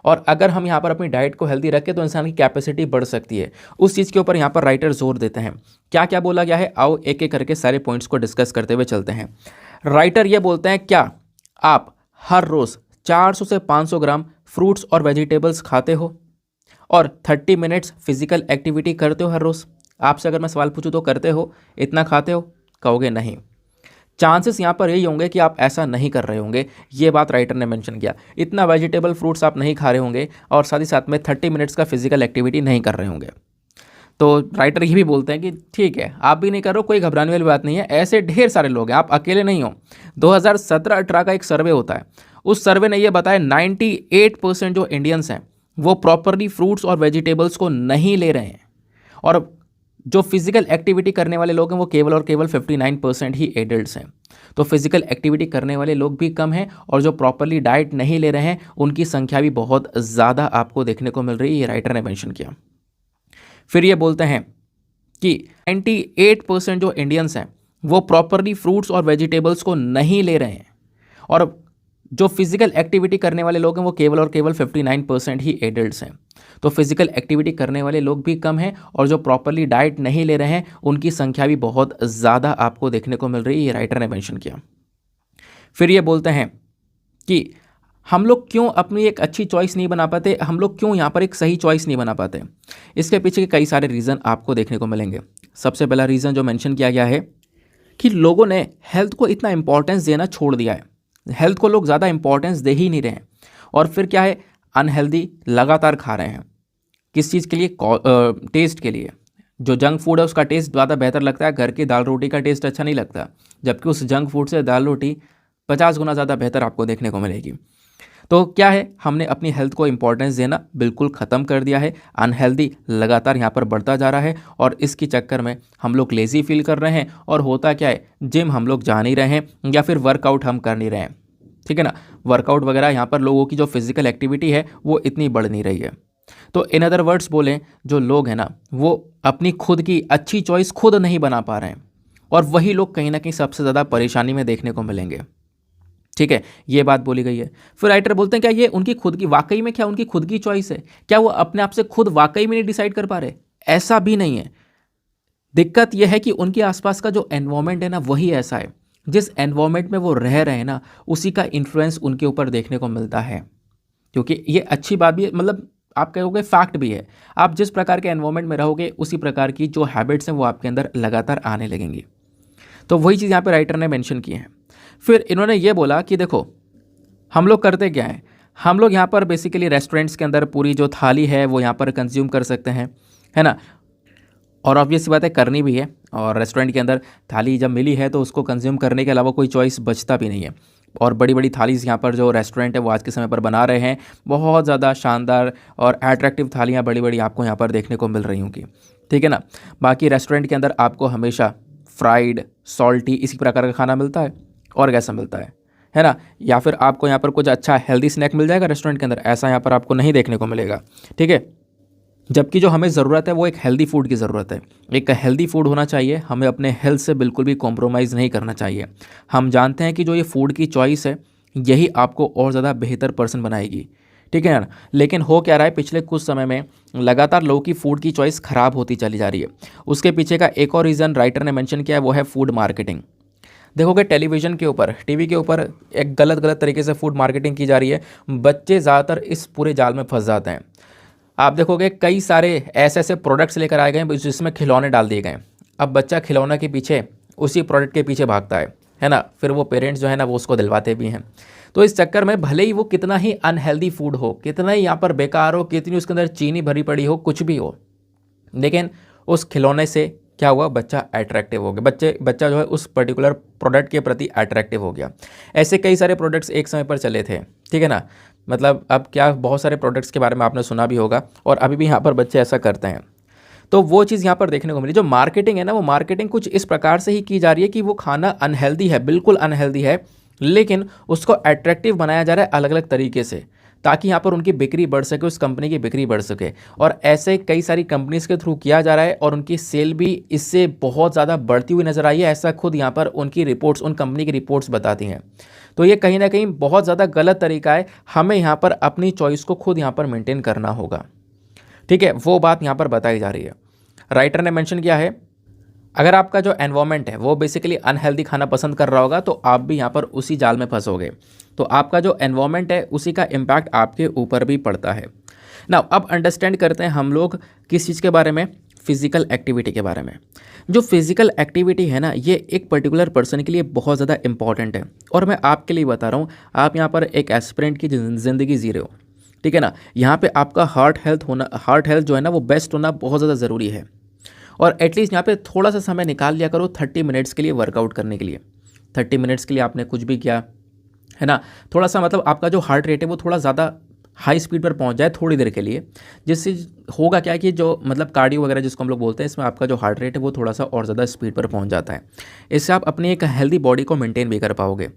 और अगर हम यहाँ पर अपनी डाइट को हेल्दी रखें तो इंसान की कैपेसिटी बढ़ सकती है। उस चीज़ के ऊपर यहाँ पर राइटर जोर देते हैं। क्या क्या बोला गया है, आओ एक एक करके सारे पॉइंट्स को डिस्कस करते हुए चलते हैं। राइटर ये बोलते हैं, क्या आप हर रोज़ 400 से 500 ग्राम फ्रूट्स और वेजिटेबल्स खाते हो और 30 मिनट्स फिजिकल एक्टिविटी करते हो हर रोज़? आपसे अगर मैं सवाल पूछूं तो करते हो, इतना खाते हो? कहोगे नहीं। चांसेस यहाँ पर यही होंगे कि आप ऐसा नहीं कर रहे होंगे, ये बात राइटर ने मेंशन किया। इतना वेजिटेबल फ्रूट्स आप नहीं खा रहे होंगे और साथ ही साथ में 30 मिनट्स का फिजिकल एक्टिविटी नहीं कर रहे होंगे। तो राइटर ये भी बोलते हैं कि ठीक है, आप भी नहीं कर रहे हो, कोई घबराने वाली बात नहीं है, ऐसे ढेर सारे लोग हैं, आप अकेले नहीं हो। 2017-18 का एक सर्वे होता है, उस सर्वे ने यह बताया 98% जो इंडियंस हैं वो प्रॉपरली फ्रूट्स और वेजिटेबल्स को नहीं ले रहे हैं, और जो फिजिकल एक्टिविटी करने वाले लोग हैं वो केवल और केवल 59% ही एडल्ट्स हैं। तो फिजिकल एक्टिविटी करने वाले लोग भी कम हैं, और जो प्रॉपरली डाइट नहीं ले रहे हैं उनकी संख्या भी बहुत ज़्यादा आपको देखने को मिल रही है, ये राइटर ने मेंशन किया। फिर ये बोलते हैं कि 98% जो इंडियंस हैं वो प्रॉपरली फ्रूट्स और वेजिटेबल्स को नहीं ले रहे हैं, और जो फिजिकल एक्टिविटी करने वाले लोग हैं वो केवल और केवल 59% ही एडल्ट्स हैं। तो फिजिकल एक्टिविटी करने वाले लोग भी कम हैं, और जो प्रॉपरली डाइट नहीं ले रहे हैं उनकी संख्या भी बहुत ज़्यादा आपको देखने को मिल रही है, ये राइटर ने मेंशन किया। फिर ये बोलते हैं कि हम लोग क्यों अपनी एक अच्छी चॉइस नहीं बना पाते, हम लोग क्यों यहाँ पर एक सही चॉइस नहीं बना पाते। इसके पीछे के कई सारे रीज़न आपको देखने को मिलेंगे। सबसे पहला रीज़न जो मेंशन किया गया है कि लोगों ने हेल्थ को इतना इंपॉर्टेंस देना छोड़ दिया है, हेल्थ को लोग ज़्यादा इंपॉर्टेंस दे ही नहीं रहे हैं। और फिर क्या है, अनहेल्दी लगातार खा रहे हैं। किस चीज़ के लिए? टेस्ट के लिए। जो जंक फूड है उसका टेस्ट ज़्यादा बेहतर लगता है, घर की दाल रोटी का टेस्ट अच्छा नहीं लगता, जबकि उस जंक फूड से दाल रोटी 50 गुना ज़्यादा बेहतर आपको देखने को मिलेगी। तो क्या है, हमने अपनी हेल्थ को इंपॉर्टेंस देना बिल्कुल ख़त्म कर दिया है। अनहेल्दी लगातार यहाँ पर बढ़ता जा रहा है, और इसके चक्कर में हम लोग लेज़ी फील कर रहे हैं। और होता क्या है, जिम हम लोग जा नहीं रहे हैं या फिर वर्कआउट हम कर नहीं रहे हैं, ठीक है ना। वर्कआउट वगैरह यहाँ पर लोगों की जो फिजिकल एक्टिविटी है वो इतनी बढ़ नहीं रही है। तो इन अदर वर्ड्स बोलें, जो लोग हैं ना वो अपनी खुद की अच्छी चॉइस खुद नहीं बना पा रहे हैं, और वही लोग कहीं ना कहीं सबसे ज़्यादा परेशानी में देखने को मिलेंगे, ठीक है। ये बात बोली गई है। फिर राइटर बोलते हैं, क्या ये उनकी खुद की, वाकई में क्या उनकी खुद की चॉइस है? क्या वो अपने आप से खुद वाकई में नहीं डिसाइड कर पा रहे? ऐसा भी नहीं है। दिक्कत यह है कि उनके आसपास का जो एनवायरनमेंट है ना वही ऐसा है, जिस एनवायरनमेंट में वो रह रहे हैं ना उसी का इन्फ्लुएंस उनके ऊपर देखने को मिलता है। क्योंकि ये अच्छी बात भी है, मतलब आप कहोगे फैक्ट भी है, आप जिस प्रकार के एनवायरनमेंट में रहोगे उसी प्रकार की जो हैबिट्स हैं वो आपके अंदर लगातार आने लगेंगी। तो वही चीज़ यहाँ पे राइटर ने मेंशन की है। फिर इन्होंने ये बोला कि देखो हम लोग करते क्या हैं, हम लोग यहाँ पर बेसिकली रेस्टोरेंट्स के अंदर पूरी जो थाली है वो यहाँ पर कंज्यूम कर सकते हैं, है ना। और ऑब्वियस सी बात है करनी भी है। और रेस्टोरेंट के अंदर थाली जब मिली है तो उसको कंज्यूम करने के अलावा कोई चॉइस बचता भी नहीं है। और बड़ी बड़ी थालीज़ यहाँ पर जो रेस्टोरेंट है वो आज के समय पर बना रहे हैं, बहुत ज़्यादा शानदार और अट्रैक्टिव थालियाँ बड़ी बड़ी आपको यहाँ पर देखने को मिल रही होंगी, ठीक है ना। बाकी रेस्टोरेंट के अंदर आपको हमेशा फ्राइड, सॉल्टी इसी प्रकार का खाना मिलता है, और कैसा मिलता है ना। या फिर आपको यहाँ पर कुछ अच्छा हेल्दी स्नैक मिल जाएगा रेस्टोरेंट के अंदर, ऐसा यहाँ पर आपको नहीं देखने को मिलेगा, ठीक है। जबकि जो हमें ज़रूरत है वो एक हेल्दी फूड की ज़रूरत है। एक हेल्दी फूड होना चाहिए, हमें अपने हेल्थ से बिल्कुल भी कॉम्प्रोमाइज़ नहीं करना चाहिए। हम जानते हैं कि जो ये फूड की चॉइस है यही आपको और ज़्यादा बेहतर पर्सन बनाएगी, ठीक है ना। लेकिन हो क्या रहा है, पिछले कुछ समय में लगातार लोगों की फूड की चॉइस ख़राब होती चली जा रही है। उसके पीछे का एक और रीज़न राइटर ने मेंशन किया है, वो है फूड मार्केटिंग। देखोगे टेलीविज़न के ऊपर, टीवी के ऊपर एक गलत तरीके से फूड मार्केटिंग की जा रही है। बच्चे ज़्यादातर इस पूरे जाल में फंस जाते हैं। आप देखोगे कई सारे ऐसे ऐसे प्रोडक्ट्स लेकर आए गए जिसमें खिलौने डाल दिए गए। अब बच्चा खिलौना के पीछे, उसी प्रोडक्ट के पीछे भागता है ना। फिर वो पेरेंट्स जो है ना वो उसको दिलवाते भी हैं। तो इस चक्कर में भले ही वो कितना ही अनहेल्दी फूड हो, कितना ही यहाँ पर बेकार हो, कितनी उसके अंदर चीनी भरी पड़ी हो, कुछ भी हो, लेकिन उस खिलौने से क्या हुआ, बच्चा अट्रैक्टिव हो गया। बच्चा जो है उस पर्टिकुलर प्रोडक्ट के प्रति अट्रैक्टिव हो गया। ऐसे कई सारे प्रोडक्ट्स एक समय पर चले थे, ठीक है ना। मतलब अब क्या, बहुत सारे प्रोडक्ट्स के बारे में आपने सुना भी होगा, और अभी भी यहाँ पर बच्चे ऐसा करते हैं। तो वो चीज़ यहाँ पर देखने को मिली। जो मार्केटिंग है ना, वो मार्केटिंग कुछ इस प्रकार से ही की जा रही है कि वो खाना अनहेल्दी है, बिल्कुल अनहेल्दी है, लेकिन उसको अट्रैक्टिव बनाया जा रहा है अलग अलग तरीके से, ताकि यहाँ पर उनकी बिक्री बढ़ सके, उस कंपनी की बिक्री बढ़ सके। और ऐसे कई सारी कंपनीज़ के थ्रू किया जा रहा है, और उनकी सेल भी इससे बहुत ज़्यादा बढ़ती हुई नज़र आई है। ऐसा खुद यहाँ पर उनकी रिपोर्ट्स, उन कंपनी की रिपोर्ट्स बताती हैं। तो ये कहीं ना कहीं बहुत ज़्यादा गलत तरीका है। हमें यहाँ पर अपनी चॉइस को खुद यहाँ पर मेंटेन करना होगा, ठीक है। वो बात यहाँ पर बताई जा रही है। राइटर ने मेंशन किया है, अगर आपका जो एनवायरनमेंट है वो बेसिकली अनहेल्दी खाना पसंद कर रहा होगा तो आप भी यहाँ पर उसी जाल में फंसोगे। तो आपका जो एनवायरनमेंट है उसी का इम्पैक्ट आपके ऊपर भी पड़ता है ना। अब अंडरस्टैंड करते हैं हम लोग किस चीज़ के बारे में, फिजिकल एक्टिविटी के बारे में। जो फिजिकल एक्टिविटी है ना, ये एक पर्टिकुलर पर्सन के लिए बहुत ज़्यादा इंपॉर्टेंट है। और मैं आपके लिए बता रहा हूँ, आप यहाँ पर एक एस्पिरेंट की ज़िंदगी जी रहे हो, ठीक है ना। यहाँ पे आपका हार्ट हेल्थ जो है ना वो बेस्ट होना बहुत ज़्यादा ज़रूरी है। और एटलीस्ट यहाँ पे थोड़ा सा समय निकाल लिया करो 30 मिनट्स के लिए वर्कआउट करने के लिए। 30 मिनट्स के लिए आपने कुछ भी किया है ना, थोड़ा सा मतलब आपका जो हार्ट रेट है वो थोड़ा ज़्यादा हाई स्पीड पर पहुंच जाए थोड़ी देर के लिए, जिससे होगा क्या कि जो मतलब कार्डियो वगैरह जिसको हम लोग बोलते हैं, इसमें आपका जो हार्ट रेट है वो थोड़ा सा और ज़्यादा स्पीड पर पहुंच जाता है। इससे आप अपनी एक हेल्दी बॉडी को मेंटेन भी कर पाओगे।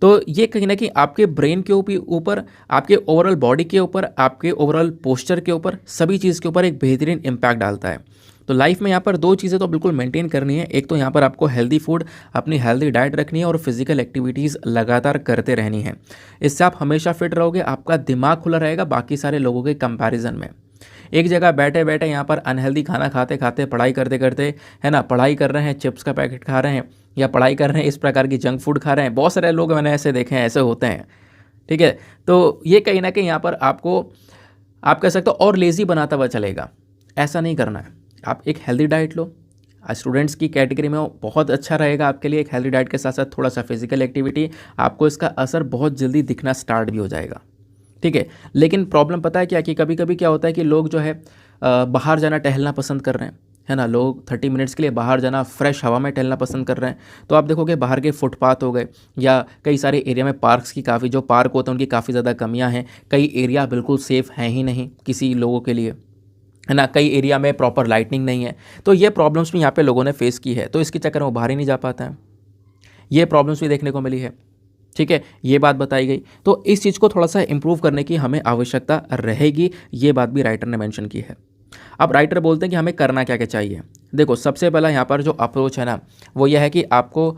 तो ये कहीं ना कहीं आपके ब्रेन के ऊपर, आपके ओवरऑल बॉडी के ऊपर, आपके ओवरऑल पोस्चर के ऊपर, सभी चीज़ के ऊपर एक बेहतरीन इम्पैक्ट डालता है। तो लाइफ में यहाँ पर दो चीज़ें तो बिल्कुल मेंटेन करनी है। एक तो यहाँ पर आपको हेल्दी फूड, अपनी हेल्दी डाइट रखनी है, और फिजिकल एक्टिविटीज़ लगातार करते रहनी है। इससे आप हमेशा फिट रहोगे, आपका दिमाग खुला रहेगा बाकी सारे लोगों के कंपैरिजन में। एक जगह बैठे बैठे यहाँ पर अनहेल्दी खाना खाते खाते, पढ़ाई करते करते, है ना, पढ़ाई कर रहे हैं, चिप्स का पैकेट खा रहे हैं, या पढ़ाई कर रहे हैं इस प्रकार की जंक फूड खा रहे हैं। बहुत सारे लोग मैंने ऐसे देखे हैं, ऐसे होते हैं, ठीक है। तो ये कहीं ना कहीं यहाँ पर आपको, आप कह सकते हो, और लेज़ी बनाता हुआ चलेगा। ऐसा नहीं करना है। आप एक हेल्दी डाइट लो, स्टूडेंट्स की कैटेगरी में हो, बहुत अच्छा रहेगा आपके लिए। एक हेल्दी डाइट के साथ साथ थोड़ा सा फिजिकल एक्टिविटी, आपको इसका असर बहुत जल्दी दिखना स्टार्ट भी हो जाएगा, ठीक है। लेकिन प्रॉब्लम पता है क्या, कि कभी कभी क्या होता है कि लोग जो है बाहर जाना टहलना पसंद कर रहे हैं, है ना। लोग 30 मिनट्स के लिए बाहर जाना, फ्रेश हवा में टहलना पसंद कर रहे हैं। तो आप देखोगे बाहर के फुटपाथ हो गए, या कई सारे एरिया में पार्क्स की काफ़ी, जो पार्क होते हैं उनकी काफ़ी ज़्यादा कमियाँ हैं। कई एरिया बिल्कुल सेफ़ हैं ही नहीं किसी लोगों के लिए, है ना। कई एरिया में प्रॉपर लाइटनिंग नहीं है। तो ये प्रॉब्लम्स भी यहाँ पे लोगों ने फेस की है, तो इसके चक्कर में वो बाहर ही नहीं जा पाता है। ये प्रॉब्लम्स भी देखने को मिली है, ठीक है। ये बात बताई गई। तो इस चीज़ को थोड़ा सा इंप्रूव करने की हमें आवश्यकता रहेगी, ये बात भी राइटर ने मेंशन की है। अब राइटर बोलते हैं कि हमें करना क्या क्या चाहिए। देखो, सबसे पहला यहाँ पर जो अप्रोच है ना, वो यह है कि आपको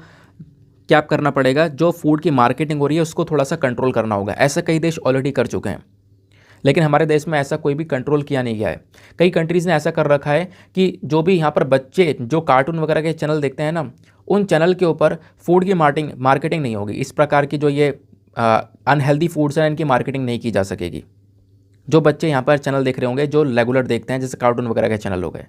क्या करना पड़ेगा, जो फूड की मार्केटिंग हो रही है उसको थोड़ा सा कंट्रोल करना होगा। ऐसा कई देश ऑलरेडी कर चुके हैं, लेकिन हमारे देश में ऐसा कोई भी कंट्रोल किया नहीं गया है। कई कंट्रीज़ ने ऐसा कर रखा है कि जो भी यहाँ पर बच्चे जो कार्टून वगैरह के चैनल देखते हैं ना, उन चैनल के ऊपर फूड की मार्केटिंग नहीं होगी। इस प्रकार की जो ये अनहेल्दी फूड्स हैं, इनकी मार्केटिंग नहीं की जा सकेगी। जो बच्चे यहाँ पर चैनल देख रहे होंगे, जो रेगुलर देखते हैं, जैसे कार्टून वगैरह के चैनल हो गए,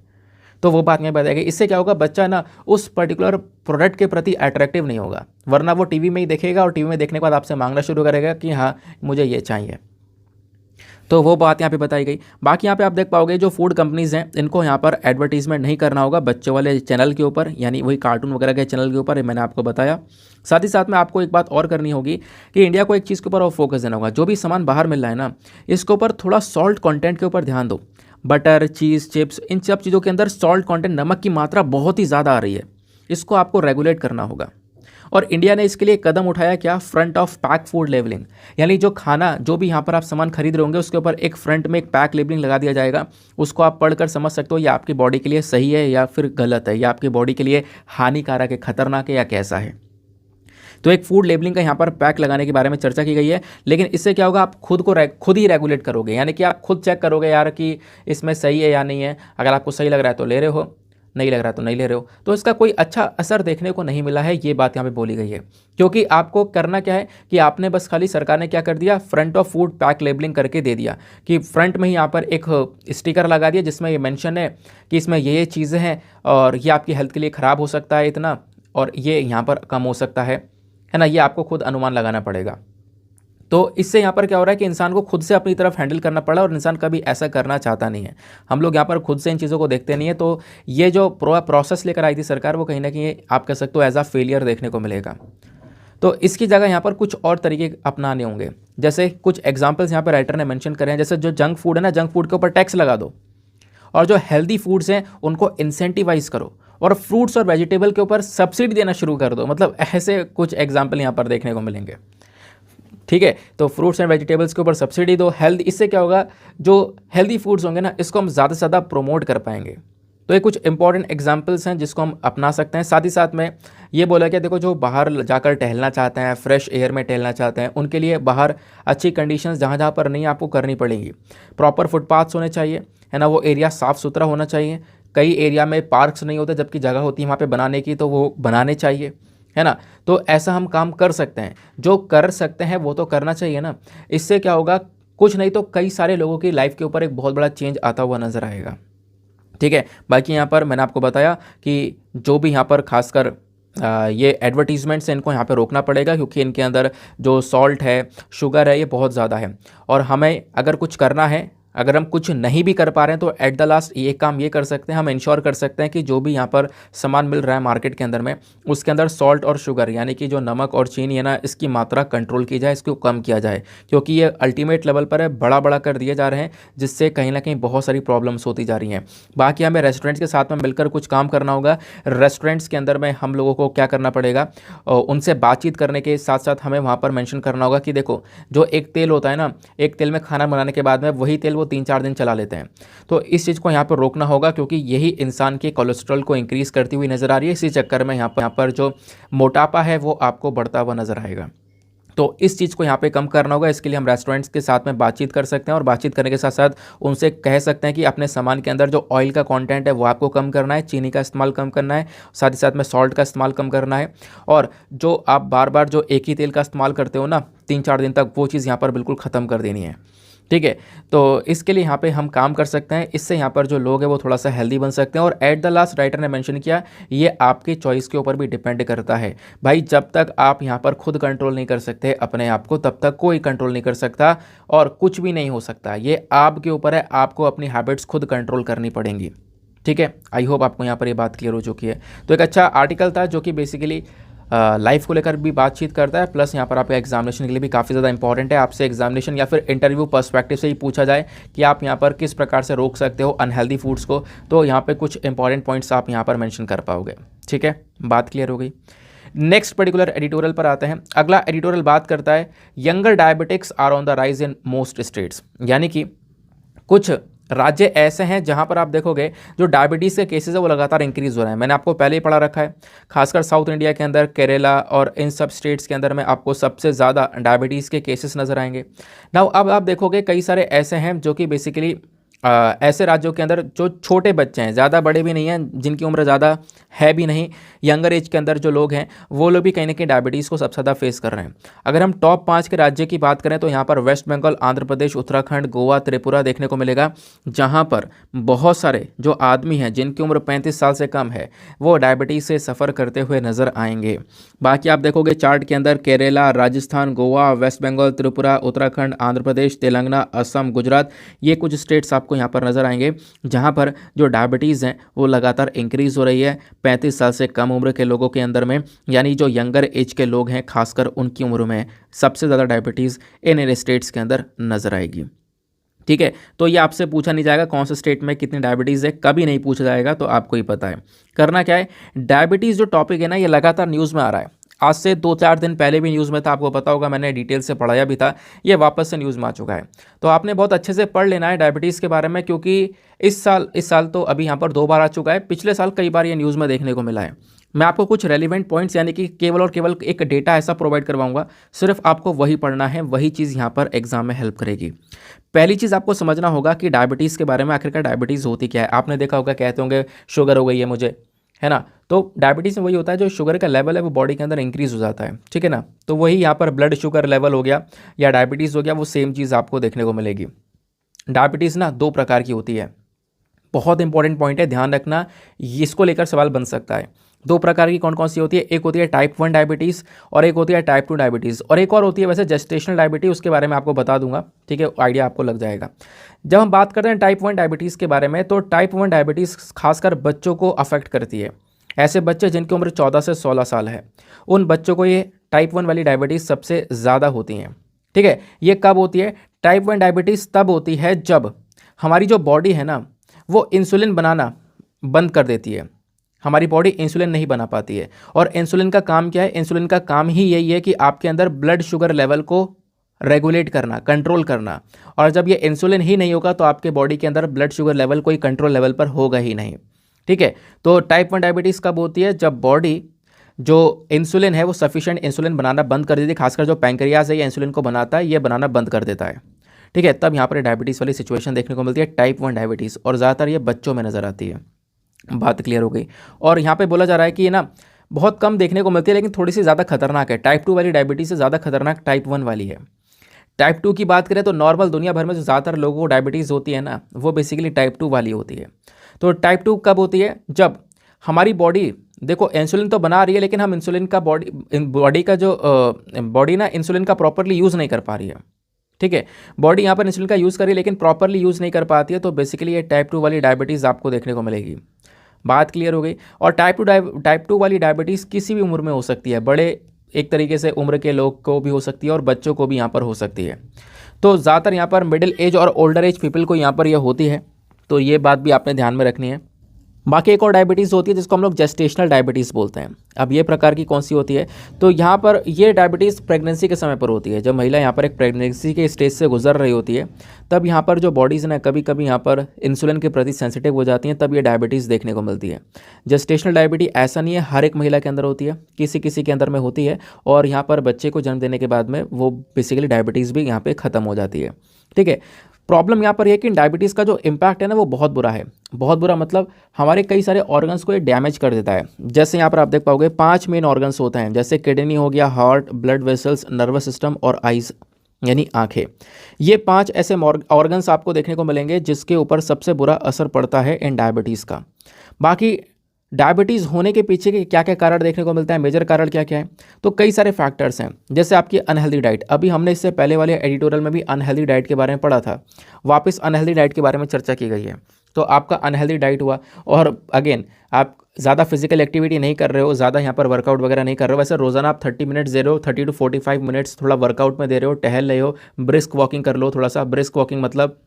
तो वो बात नहीं बताएगी। इससे क्या होगा, बच्चा ना उस पर्टिकुलर प्रोडक्ट के प्रति अट्रैक्टिव नहीं होगा, वरना वो टीवी में ही देखेगा, और टीवी में देखने के बाद आपसे मांगना शुरू करेगा कि हाँ मुझे ये चाहिए। तो वो बात यहाँ पे बताई गई। बाकी यहाँ पे आप देख पाओगे जो फूड कंपनीज़ हैं इनको यहाँ पर एडवर्टीजमेंट नहीं करना होगा बच्चों वाले चैनल के ऊपर, यानी वही कार्टून वगैरह के चैनल के ऊपर, मैंने आपको बताया। साथ ही साथ में आपको एक बात और करनी होगी कि इंडिया को एक चीज़ के ऊपर और फोकस देना होगा। जो भी सामान बाहर मिल रहा है ना, इसके ऊपर थोड़ा सॉल्ट कंटेंट के ऊपर ध्यान दो। बटर, चीज़, चिप्स, इन सब चीज़ों के अंदर सॉल्ट कंटेंट, नमक की मात्रा बहुत ही ज़्यादा आ रही है। इसको आपको रेगुलेट करना होगा। और इंडिया ने इसके लिए कदम उठाया क्या, front of pack food labelling, यानी जो खाना, जो भी यहाँ पर आप सामान खरीद रहे होंगे उसके ऊपर एक फ्रंट में एक पैक लेबलिंग लगा दिया जाएगा। उसको आप पढ़कर समझ सकते हो ये आपकी बॉडी के लिए सही है या फिर गलत है, या आपकी बॉडी के लिए हानिकारक है, खतरनाक है या कैसा है। तो एक फूड लेबलिंग का यहाँ पर पैक लगाने के बारे में चर्चा की गई है। लेकिन इससे क्या होगा, आप खुद ही रेगुलेट करोगे, यानी कि आप खुद चेक करोगे यार कि इसमें सही है या नहीं है। अगर आपको सही लग रहा है तो ले रहे हो, नहीं लग रहा तो नहीं ले रहे हो। तो इसका कोई अच्छा असर देखने को नहीं मिला है, ये बात यहाँ पे बोली गई है। क्योंकि आपको करना क्या है कि आपने बस खाली, सरकार ने क्या कर दिया, front of food pack labelling करके दे दिया कि फ्रंट में ही यहाँ पर एक स्टिकर लगा दिया जिसमें ये मेंशन है कि इसमें ये चीज़ें हैं और ये आपकी हेल्थ के लिए ख़राब हो सकता है इतना, और ये यहाँ पर कम हो सकता है ना। ये आपको खुद अनुमान लगाना पड़ेगा। तो इससे यहाँ पर क्या हो रहा है कि इंसान को खुद से अपनी तरफ हैंडल करना पड़ा, और इंसान कभी ऐसा करना चाहता नहीं है। हम लोग यहाँ पर खुद से इन चीज़ों को देखते नहीं है। तो ये जो प्रोसेस लेकर आई थी सरकार, वो कहीं ना कहीं आप कह सकते हो एज आ फेलियर देखने को मिलेगा। तो इसकी जगह यहाँ पर कुछ और तरीके अपनाने होंगे। जैसे कुछ एग्जाम्पल्स यहाँ पर राइटर ने मेंशन करे हैं। जैसे जो जंक फूड है ना, जंक फूड के ऊपर टैक्स लगा दो, और जो हेल्दी फूड्स हैं उनको इंसेंटिवाइज करो, और फ्रूट्स और वेजिटेबल के ऊपर सब्सिडी देना शुरू कर दो। मतलब ऐसे कुछ एग्जाम्पल यहाँ पर देखने को मिलेंगे। ठीक है, तो फ्रूट्स एंड वेजिटेबल्स के ऊपर सब्सिडी दो, हेल्थ। इससे क्या होगा, जो हेल्दी फूड्स होंगे ना, इसको हम ज़्यादा से ज़्यादा प्रोमोट कर पाएंगे। तो ये कुछ इंपॉर्टेंट एग्जांपल्स हैं जिसको हम अपना सकते हैं। साथ ही साथ में ये बोला कि देखो, जो बाहर जाकर टहलना चाहते हैं, फ्रेश एयर में टहलना चाहते हैं, उनके लिए बाहर अच्छी कंडीशंस जहाँ जहाँ पर नहीं आपको करनी पड़ेंगी। प्रॉपर फुटपाथ्स होने चाहिए, है ना, वो एरिया साफ़ सुथरा होना चाहिए। कई एरिया में पार्क्स नहीं होते, जबकि जगह होती है वहाँ पे बनाने की, तो वो बनाने चाहिए, है ना। तो ऐसा हम काम कर सकते हैं। जो कर सकते हैं वो तो करना चाहिए ना। इससे क्या होगा, कुछ नहीं तो कई सारे लोगों की लाइफ के ऊपर एक बहुत बड़ा चेंज आता हुआ नज़र आएगा। ठीक है, बाकी यहाँ पर मैंने आपको बताया कि जो भी यहाँ पर खासकर ये एडवर्टीजमेंट्स हैं, इनको यहाँ पे रोकना पड़ेगा, क्योंकि इनके अंदर जो सॉल्ट है, शुगर है, ये बहुत ज़्यादा है। और हमें अगर कुछ करना है, अगर हम कुछ नहीं भी कर पा रहे हैं, तो एट द लास्ट ये काम ये कर सकते हैं, हम इंश्योर कर सकते हैं कि जो भी यहाँ पर सामान मिल रहा है मार्केट के अंदर में, उसके अंदर सॉल्ट और शुगर, यानी कि जो नमक और चीनी है ना, इसकी मात्रा कंट्रोल की जाए, इसको कम किया जाए। क्योंकि ये अल्टीमेट लेवल पर है, बड़ा बड़ा कर दिए जा रहे हैं, जिससे कहीं ना कहीं बहुत सारी प्रॉब्लम्स होती जा रही हैं। बाकी हमें रेस्टोरेंट्स के साथ में मिलकर कुछ काम करना होगा। रेस्टोरेंट्स के अंदर में हम लोगों को क्या करना पड़ेगा, उनसे बातचीत करने के साथ साथ हमें वहाँ पर मेंशन करना होगा कि देखो, जो एक तेल होता है ना, एक तेल में खाना बनाने के बाद में वही तेल वो 3-4 दिन चला लेते हैं। तो इस चीज़ को यहाँ पर रोकना होगा, क्योंकि यही इंसान के कोलेस्ट्रॉल को इंक्रीज़ करती हुई नज़र आ रही है। इसी चक्कर में यहाँ पर जो मोटापा है वो आपको बढ़ता हुआ नज़र आएगा। तो इस चीज़ को यहाँ पे कम करना होगा। इसके लिए हम रेस्टोरेंट्स के साथ में बातचीत कर सकते हैं, और बातचीत करने के साथ साथ उनसे कह सकते हैं कि अपने सामान के अंदर जो ऑयल का कंटेंट है वो आपको कम करना है, चीनी का इस्तेमाल कम करना है, साथ ही साथ में सॉल्ट का इस्तेमाल कम करना है। और जो आप बार बार जो एक ही तेल का इस्तेमाल करते हो ना 3-4 दिन तक, वो चीज़ यहाँ पर बिल्कुल ख़त्म कर देनी है। ठीक है, तो इसके लिए यहाँ पे हम काम कर सकते हैं। इससे यहाँ पर जो लोग हैं वो थोड़ा सा हेल्दी बन सकते हैं। और एट द लास्ट राइटर ने मेंशन किया, ये आपकी चॉइस के ऊपर भी डिपेंड करता है। भाई, जब तक आप यहाँ पर खुद कंट्रोल नहीं कर सकते अपने आप को, तब तक कोई कंट्रोल नहीं कर सकता, और कुछ भी नहीं हो सकता। ये आपके ऊपर है, आपको अपनी हैबिट्स खुद कंट्रोल करनी पड़ेंगी। ठीक है, आई होप आपको यहाँ पर ये बात क्लियर हो चुकी है। तो एक अच्छा आर्टिकल था जो कि बेसिकली लाइफ को लेकर भी बातचीत करता है, प्लस यहाँ पर आपका एग्जामिनेशन के लिए भी काफ़ी ज़्यादा इंपॉर्टेंट है। आपसे एग्जामिनेशन या फिर इंटरव्यू पर्सपेक्टिव से ही पूछा जाए कि आप यहाँ पर किस प्रकार से रोक सकते हो अनहेल्दी फूड्स को, तो यहाँ पे कुछ इंपॉर्टेंट पॉइंट्स आप यहाँ पर मेंशन कर पाओगे। ठीक है, बात क्लियर हो गई। नेक्स्ट पर्टिकुलर एडिटोरियल पर आते हैं। अगला एडिटोरियल बात करता है younger diabetics are on the rise in most states, यानी कि कुछ राज्य ऐसे हैं जहां पर आप देखोगे जो डायबिटीज़ के केसेस है वो लगातार इंक्रीज़ हो रहे हैं। मैंने आपको पहले ही पढ़ा रखा है, खासकर साउथ इंडिया के अंदर केरला और इन सब स्टेट्स के अंदर में आपको सबसे ज़्यादा डायबिटीज़ के केसेस नज़र आएंगे। नाउ अब आप देखोगे कई सारे ऐसे हैं जो कि बेसिकली ऐसे राज्यों के अंदर जो छोटे बच्चे हैं, ज़्यादा बड़े भी नहीं हैं, जिनकी उम्र ज़्यादा है भी नहीं, यंगर एज के अंदर जो लोग हैं वो लोग भी कहीं ना कहीं डायबिटीज़ को सबसे ज़्यादा फेस कर रहे हैं। अगर हम टॉप 5 के राज्य की बात करें तो यहाँ पर वेस्ट बंगाल, आंध्र प्रदेश, उत्तराखंड, गोवा, त्रिपुरा देखने को मिलेगा, जहाँ पर बहुत सारे जो आदमी हैं जिनकी उम्र 35 साल से कम है वो डायबिटीज़ से सफ़र करते हुए नज़र आएंगे। बाकी आप देखोगे चार्ट के अंदर केरला, राजस्थान, गोवा, वेस्ट बंगाल, त्रिपुरा, उत्तराखंड, आंध्र प्रदेश, तेलंगाना, असम, गुजरात, ये कुछ स्टेट्स आपको यहाँ पर नज़र आएंगे जहाँ पर जो डायबिटीज़ हैं वो लगातार इंक्रीज़ हो रही है 35 साल से कम उम्र के लोगों के अंदर में, यानी जो यंगर एज के लोग हैं खासकर उनकी उम्र में सबसे ज़्यादा डायबिटीज़ इन स्टेट्स के अंदर नज़र आएगी। ठीक है, तो ये आपसे पूछा नहीं जाएगा कौन से स्टेट में कितनी डायबिटीज़ है, कभी नहीं पूछा जाएगा, तो आपको ही पता है। करना क्या है, डायबिटीज़ जो टॉपिक है ना ये लगातार न्यूज़ में आ रहा है, आज से 2-4 दिन पहले भी न्यूज़ में था, आपको पता होगा, मैंने डिटेल से पढ़ाया भी था, ये वापस से न्यूज़ में आ चुका है। तो आपने बहुत अच्छे से पढ़ लेना है डायबिटीज़ के बारे में, क्योंकि इस साल तो अभी यहाँ पर 2 बार आ चुका है, पिछले साल कई बार ये न्यूज़ में देखने को मिला है। मैं आपको कुछ रेलिवेंट पॉइंट्स यानी कि केवल और केवल एक डेटा ऐसा प्रोवाइड करवाऊंगा, सिर्फ आपको वही पढ़ना है, वही चीज़ यहाँ पर एग्जाम में हेल्प करेगी। पहली चीज़ आपको समझना होगा कि डायबिटीज़ के बारे में आखिरकार डायबिटीज़ होती क्या है। आपने देखा होगा कहते होंगे शुगर हो गई है मुझे, है ना, तो डायबिटीज़ में वही होता है जो शुगर का लेवल है वो बॉडी के अंदर इंक्रीज़ हो जाता है, ठीक है ना। तो वही यहाँ पर ब्लड शुगर लेवल हो गया या डायबिटीज़ हो गया, वो सेम चीज़ आपको देखने को मिलेगी। डायबिटीज़ ना 2 प्रकार की होती है, बहुत इंपॉर्टेंट पॉइंट है, ध्यान रखना, इसको लेकर सवाल बन सकता है। 2 प्रकार की कौन कौन सी होती है, एक होती है टाइप 1 डायबिटीज़ और एक होती है टाइप 2 डायबिटीज़, और एक और होती है वैसे जेस्टेशनल डायबिटीज़, उसके बारे में आपको बता दूंगा, ठीक है, आइडिया आपको लग जाएगा। जब हम बात करते हैं टाइप 1 डायबिटीज़ के बारे में, तो टाइप 1 डायबिटीज़ खासकर बच्चों को अफेक्ट करती है। ऐसे बच्चे जिनकी उम्र 14 से 16 साल है, उन बच्चों को ये टाइप 1 वाली डायबिटीज़ सबसे ज़्यादा होती हैं, ठीक है। ये कब होती है, टाइप 1 डायबिटीज़ तब होती है जब हमारी जो बॉडी है ना वो इंसुलिन बनाना बंद कर देती है, हमारी बॉडी इंसुलिन नहीं बना पाती है। और इंसुलिन का काम क्या है, इंसुलिन का काम ही यही है कि आपके अंदर ब्लड शुगर लेवल को रेगुलेट करना, कंट्रोल करना, और जब ये इंसुलिन ही नहीं होगा तो आपके बॉडी के अंदर ब्लड शुगर लेवल कोई कंट्रोल लेवल पर होगा ही नहीं, ठीक है। तो टाइप 1 डायबिटीज़ कब होती है, जब बॉडी जो इंसुलिन है वो सफिशिएंट इंसुलिन बनाना बंद कर देती है, खासकर जो पैंक्रियाज है ये इंसुलिन को बनाता है, ये बनाना बंद कर देता है, ठीक है। तब यहाँ पर डायबिटीज़ वाली सिचुएशन देखने को मिलती है, टाइप 1 डायबिटीज़, और ज़्यादातर ये बच्चों में नज़र आती है। बात क्लियर हो गई। और यहाँ पे बोला जा रहा है कि ये ना बहुत कम देखने को मिलती है, लेकिन थोड़ी सी ज़्यादा खतरनाक है। टाइप 2 वाली डायबिटीज़ से ज़्यादा खतरनाक टाइप 1 वाली है। टाइप 2 की बात करें तो नॉर्मल दुनिया भर में जो ज़्यादातर लोगों को डायबिटीज़ होती है ना, वो बेसिकली टाइप 2 वाली होती है। तो टाइप 2 कब होती है, जब हमारी बॉडी, देखो इंसुलिन तो बना रही है लेकिन हम इंसुलिन का बॉडी का जो बॉडी ना इंसुलिन का प्रॉपरली यूज़ नहीं कर पा रही है, ठीक है। बॉडी यहाँ पर इंसुलिन का यूज़ कर रही है लेकिन प्रॉपरली यूज़ नहीं कर पाती है, तो बेसिकली ये टाइप 2 वाली डायबिटीज़ आपको देखने को मिलेगी। बात क्लियर हो गई। और टाइप 2 वाली डायबिटीज़ किसी भी उम्र में हो सकती है, बड़े एक तरीके से उम्र के लोग को भी हो सकती है और बच्चों को भी यहाँ पर हो सकती है। तो ज़्यादातर यहाँ पर मिडिल एज और ओल्डर एज पीपल को यहाँ पर यह होती है, तो ये बात भी आपने ध्यान में रखनी है। बाकी एक और डायबिटीज़ होती है जिसको हम लोग जेस्टेशनल डायबिटीज़ बोलते हैं। अब ये प्रकार की कौन सी होती है, तो यहाँ पर ये डायबिटीज़ प्रेगनेंसी के समय पर होती है, जब महिला यहाँ पर एक प्रेगनेंसी के स्टेज से गुजर रही होती है, तब यहाँ पर जो बॉडीज़ ना कभी कभी यहाँ पर इंसुलिन के प्रति सेंसिटिव हो जाती हैं, तब ये डायबिटीज़ देखने को मिलती है। जेस्टेशनल डायबिटीज़ ऐसा नहीं है हर एक महिला के अंदर होती है, किसी किसी के अंदर में होती है, और यहाँ पर बच्चे को जन्म देने के बाद में वो बेसिकली डायबिटीज़ भी यहाँ पर ख़त्म हो जाती है, ठीक है। प्रॉब्लम यहाँ पर यह कि डायबिटीज़ का जो इम्पैक्ट है ना वो बहुत बुरा है, बहुत बुरा मतलब हमारे कई सारे ऑर्गन्स को ये डैमेज कर देता है। जैसे यहाँ पर आप देख पाओगे 5 मेन ऑर्गन्स होते हैं, जैसे किडनी हो गया, heart, blood vessels, nervous system और आइज़ यानी आंखें। ये 5 ऐसे ऑर्गन्स आपको देखने को मिलेंगे जिसके ऊपर सबसे बुरा असर पड़ता है इन डायबिटीज़ का। बाकी डायबिटीज़ होने के पीछे के क्या क्या कारण देखने को मिलता है, मेजर कारण क्या क्या है, तो कई सारे फैक्टर्स हैं। जैसे आपकी अनहेल्दी डाइट, अभी हमने इससे पहले वाले एडिटोरियल में भी अनहेल्दी डाइट के बारे में पढ़ा था, वापस अनहेल्दी डाइट के बारे में चर्चा की गई है। तो आपका अनहेल्दी डाइट हुआ, और अगेन आप ज़्यादा फिजिकल एक्टिविटी नहीं कर रहे हो, ज़्यादा यहाँ पर वर्कआउट वगैरह नहीं कर रहे हो। वैसे रोज़ाना आप 30 मिनट्स दे रहे हो, 30 to 45 मिनट्स थोड़ा वर्कआउट में दे रहे हो, टहल रहे हो, ब्रिस्क वॉकिंग कर लो थोड़ा सा। ब्रिस्क वॉकिंग मतलब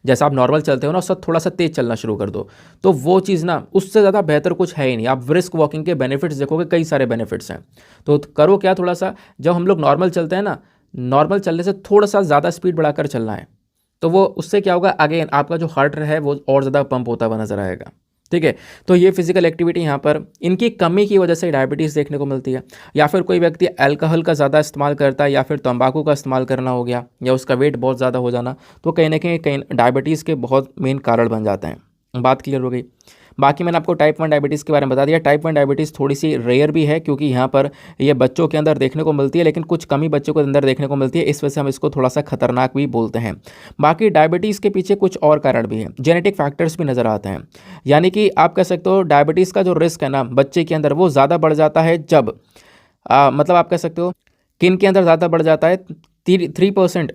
जैसा आप नॉर्मल चलते हो ना, उससे थोड़ा सा तेज़ चलना शुरू कर दो, तो वो चीज़ ना उससे ज़्यादा बेहतर कुछ है ही नहीं। आप ब्रिस्क वॉकिंग के बेनिफिट्स देखोगे, कई सारे बेनिफिट्स हैं। तो करो क्या, थोड़ा सा जब हम लोग नॉर्मल चलते हैं ना, नॉर्मल चलने से थोड़ा सा ज़्यादा स्पीड बढ़ाकर चलना है, तो वो उससे क्या होगा, अगेन आपका जो हार्ट है वो और ज़्यादा पंप होता हुआ नजर आएगा, ठीक है। तो ये फिजिकल एक्टिविटी यहाँ पर इनकी कमी की वजह से डायबिटीज़ देखने को मिलती है। या फिर कोई व्यक्ति अल्कोहल का ज़्यादा इस्तेमाल करता है या फिर तंबाकू का इस्तेमाल करना हो गया या उसका वेट बहुत ज़्यादा हो जाना, तो कहीं ना कहीं डायबिटीज़ के बहुत मेन कारण बन जाते हैं। बात क्लियर हो गई। बाकी मैंने आपको टाइप 1 डायबिटीज़ के बारे में बता दिया। टाइप 1 डायबिटीज़ थोड़ी सी रेयर भी है क्योंकि यहाँ पर ये बच्चों के अंदर देखने को मिलती है, लेकिन कुछ कमी बच्चों के अंदर देखने को मिलती है, इस वजह से हम इसको थोड़ा सा खतरनाक भी बोलते हैं। बाकी डायबिटीज़ के पीछे कुछ और कारण भी हैं, जेनेटिक फैक्टर्स भी नज़र आते हैं। यानी कि आप कह सकते हो डायबिटीज़ का जो रिस्क है ना बच्चे के अंदर वो ज़्यादा बढ़ जाता है जब मतलब आप कह सकते हो किन के अंदर ज़्यादा बढ़ जाता है, 3%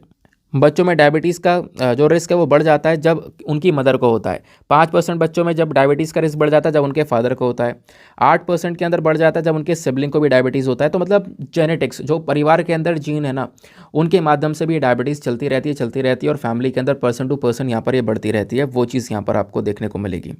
बच्चों में डायबिटीज़ का जो रिस्क है वो बढ़ जाता है जब उनकी मदर को होता है। 5% बच्चों में जब डायबिटीज़ का रिस्क बढ़ जाता है जब उनके फादर को होता है। 8% के अंदर बढ़ जाता है जब उनके सिबलिंग को भी डायबिटीज़ होता है। तो मतलब जेनेटिक्स जो परिवार के अंदर जीन है ना उनके माध्यम से भी डायबिटीज़ चलती रहती है और फैमिली के अंदर पर्सन टू पर्सन यहाँ पर ये बढ़ती रहती है। वो चीज़ यहाँ पर आपको देखने को मिलेगी।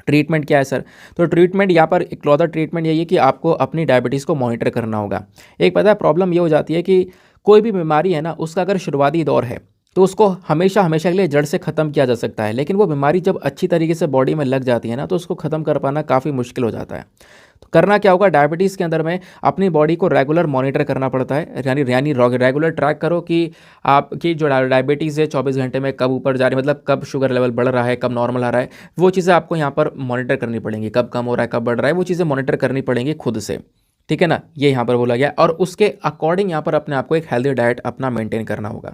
ट्रीटमेंट क्या है सर? तो ट्रीटमेंट यहाँ पर इकलौता ट्रीटमेंट यही है कि आपको अपनी डायबिटीज़ को मॉनिटर करना होगा। एक पता है प्रॉब्लम ये हो जाती है कि कोई भी बीमारी है ना उसका अगर शुरुआती दौर है तो उसको हमेशा हमेशा के लिए जड़ से ख़त्म किया जा सकता है, लेकिन वो बीमारी जब अच्छी तरीके से बॉडी में लग जाती है ना तो उसको ख़त्म कर पाना काफ़ी मुश्किल हो जाता है। तो करना क्या होगा, डायबिटीज़ के अंदर में अपनी बॉडी को रेगुलर मॉनिटर करना पड़ता है। यानी रेगुलर ट्रैक करो कि आपकी जो डायबिटीज़ है 24 घंटे में कब ऊपर जा रही है, मतलब कब शुगर लेवल बढ़ रहा है, कब नॉर्मल आ रहा है, वो चीज़ें आपको यहाँ पर मॉनिटर करनी पड़ेंगी। कब कम हो रहा है, कब बढ़ रहा है, वो चीज़ें मॉनिटर करनी पड़ेंगी खुद से। ठीक है ना, ये यहाँ पर बोला गया और उसके अकॉर्डिंग यहाँ पर अपने आप को एक हेल्दी डाइट अपना मेंटेन करना होगा।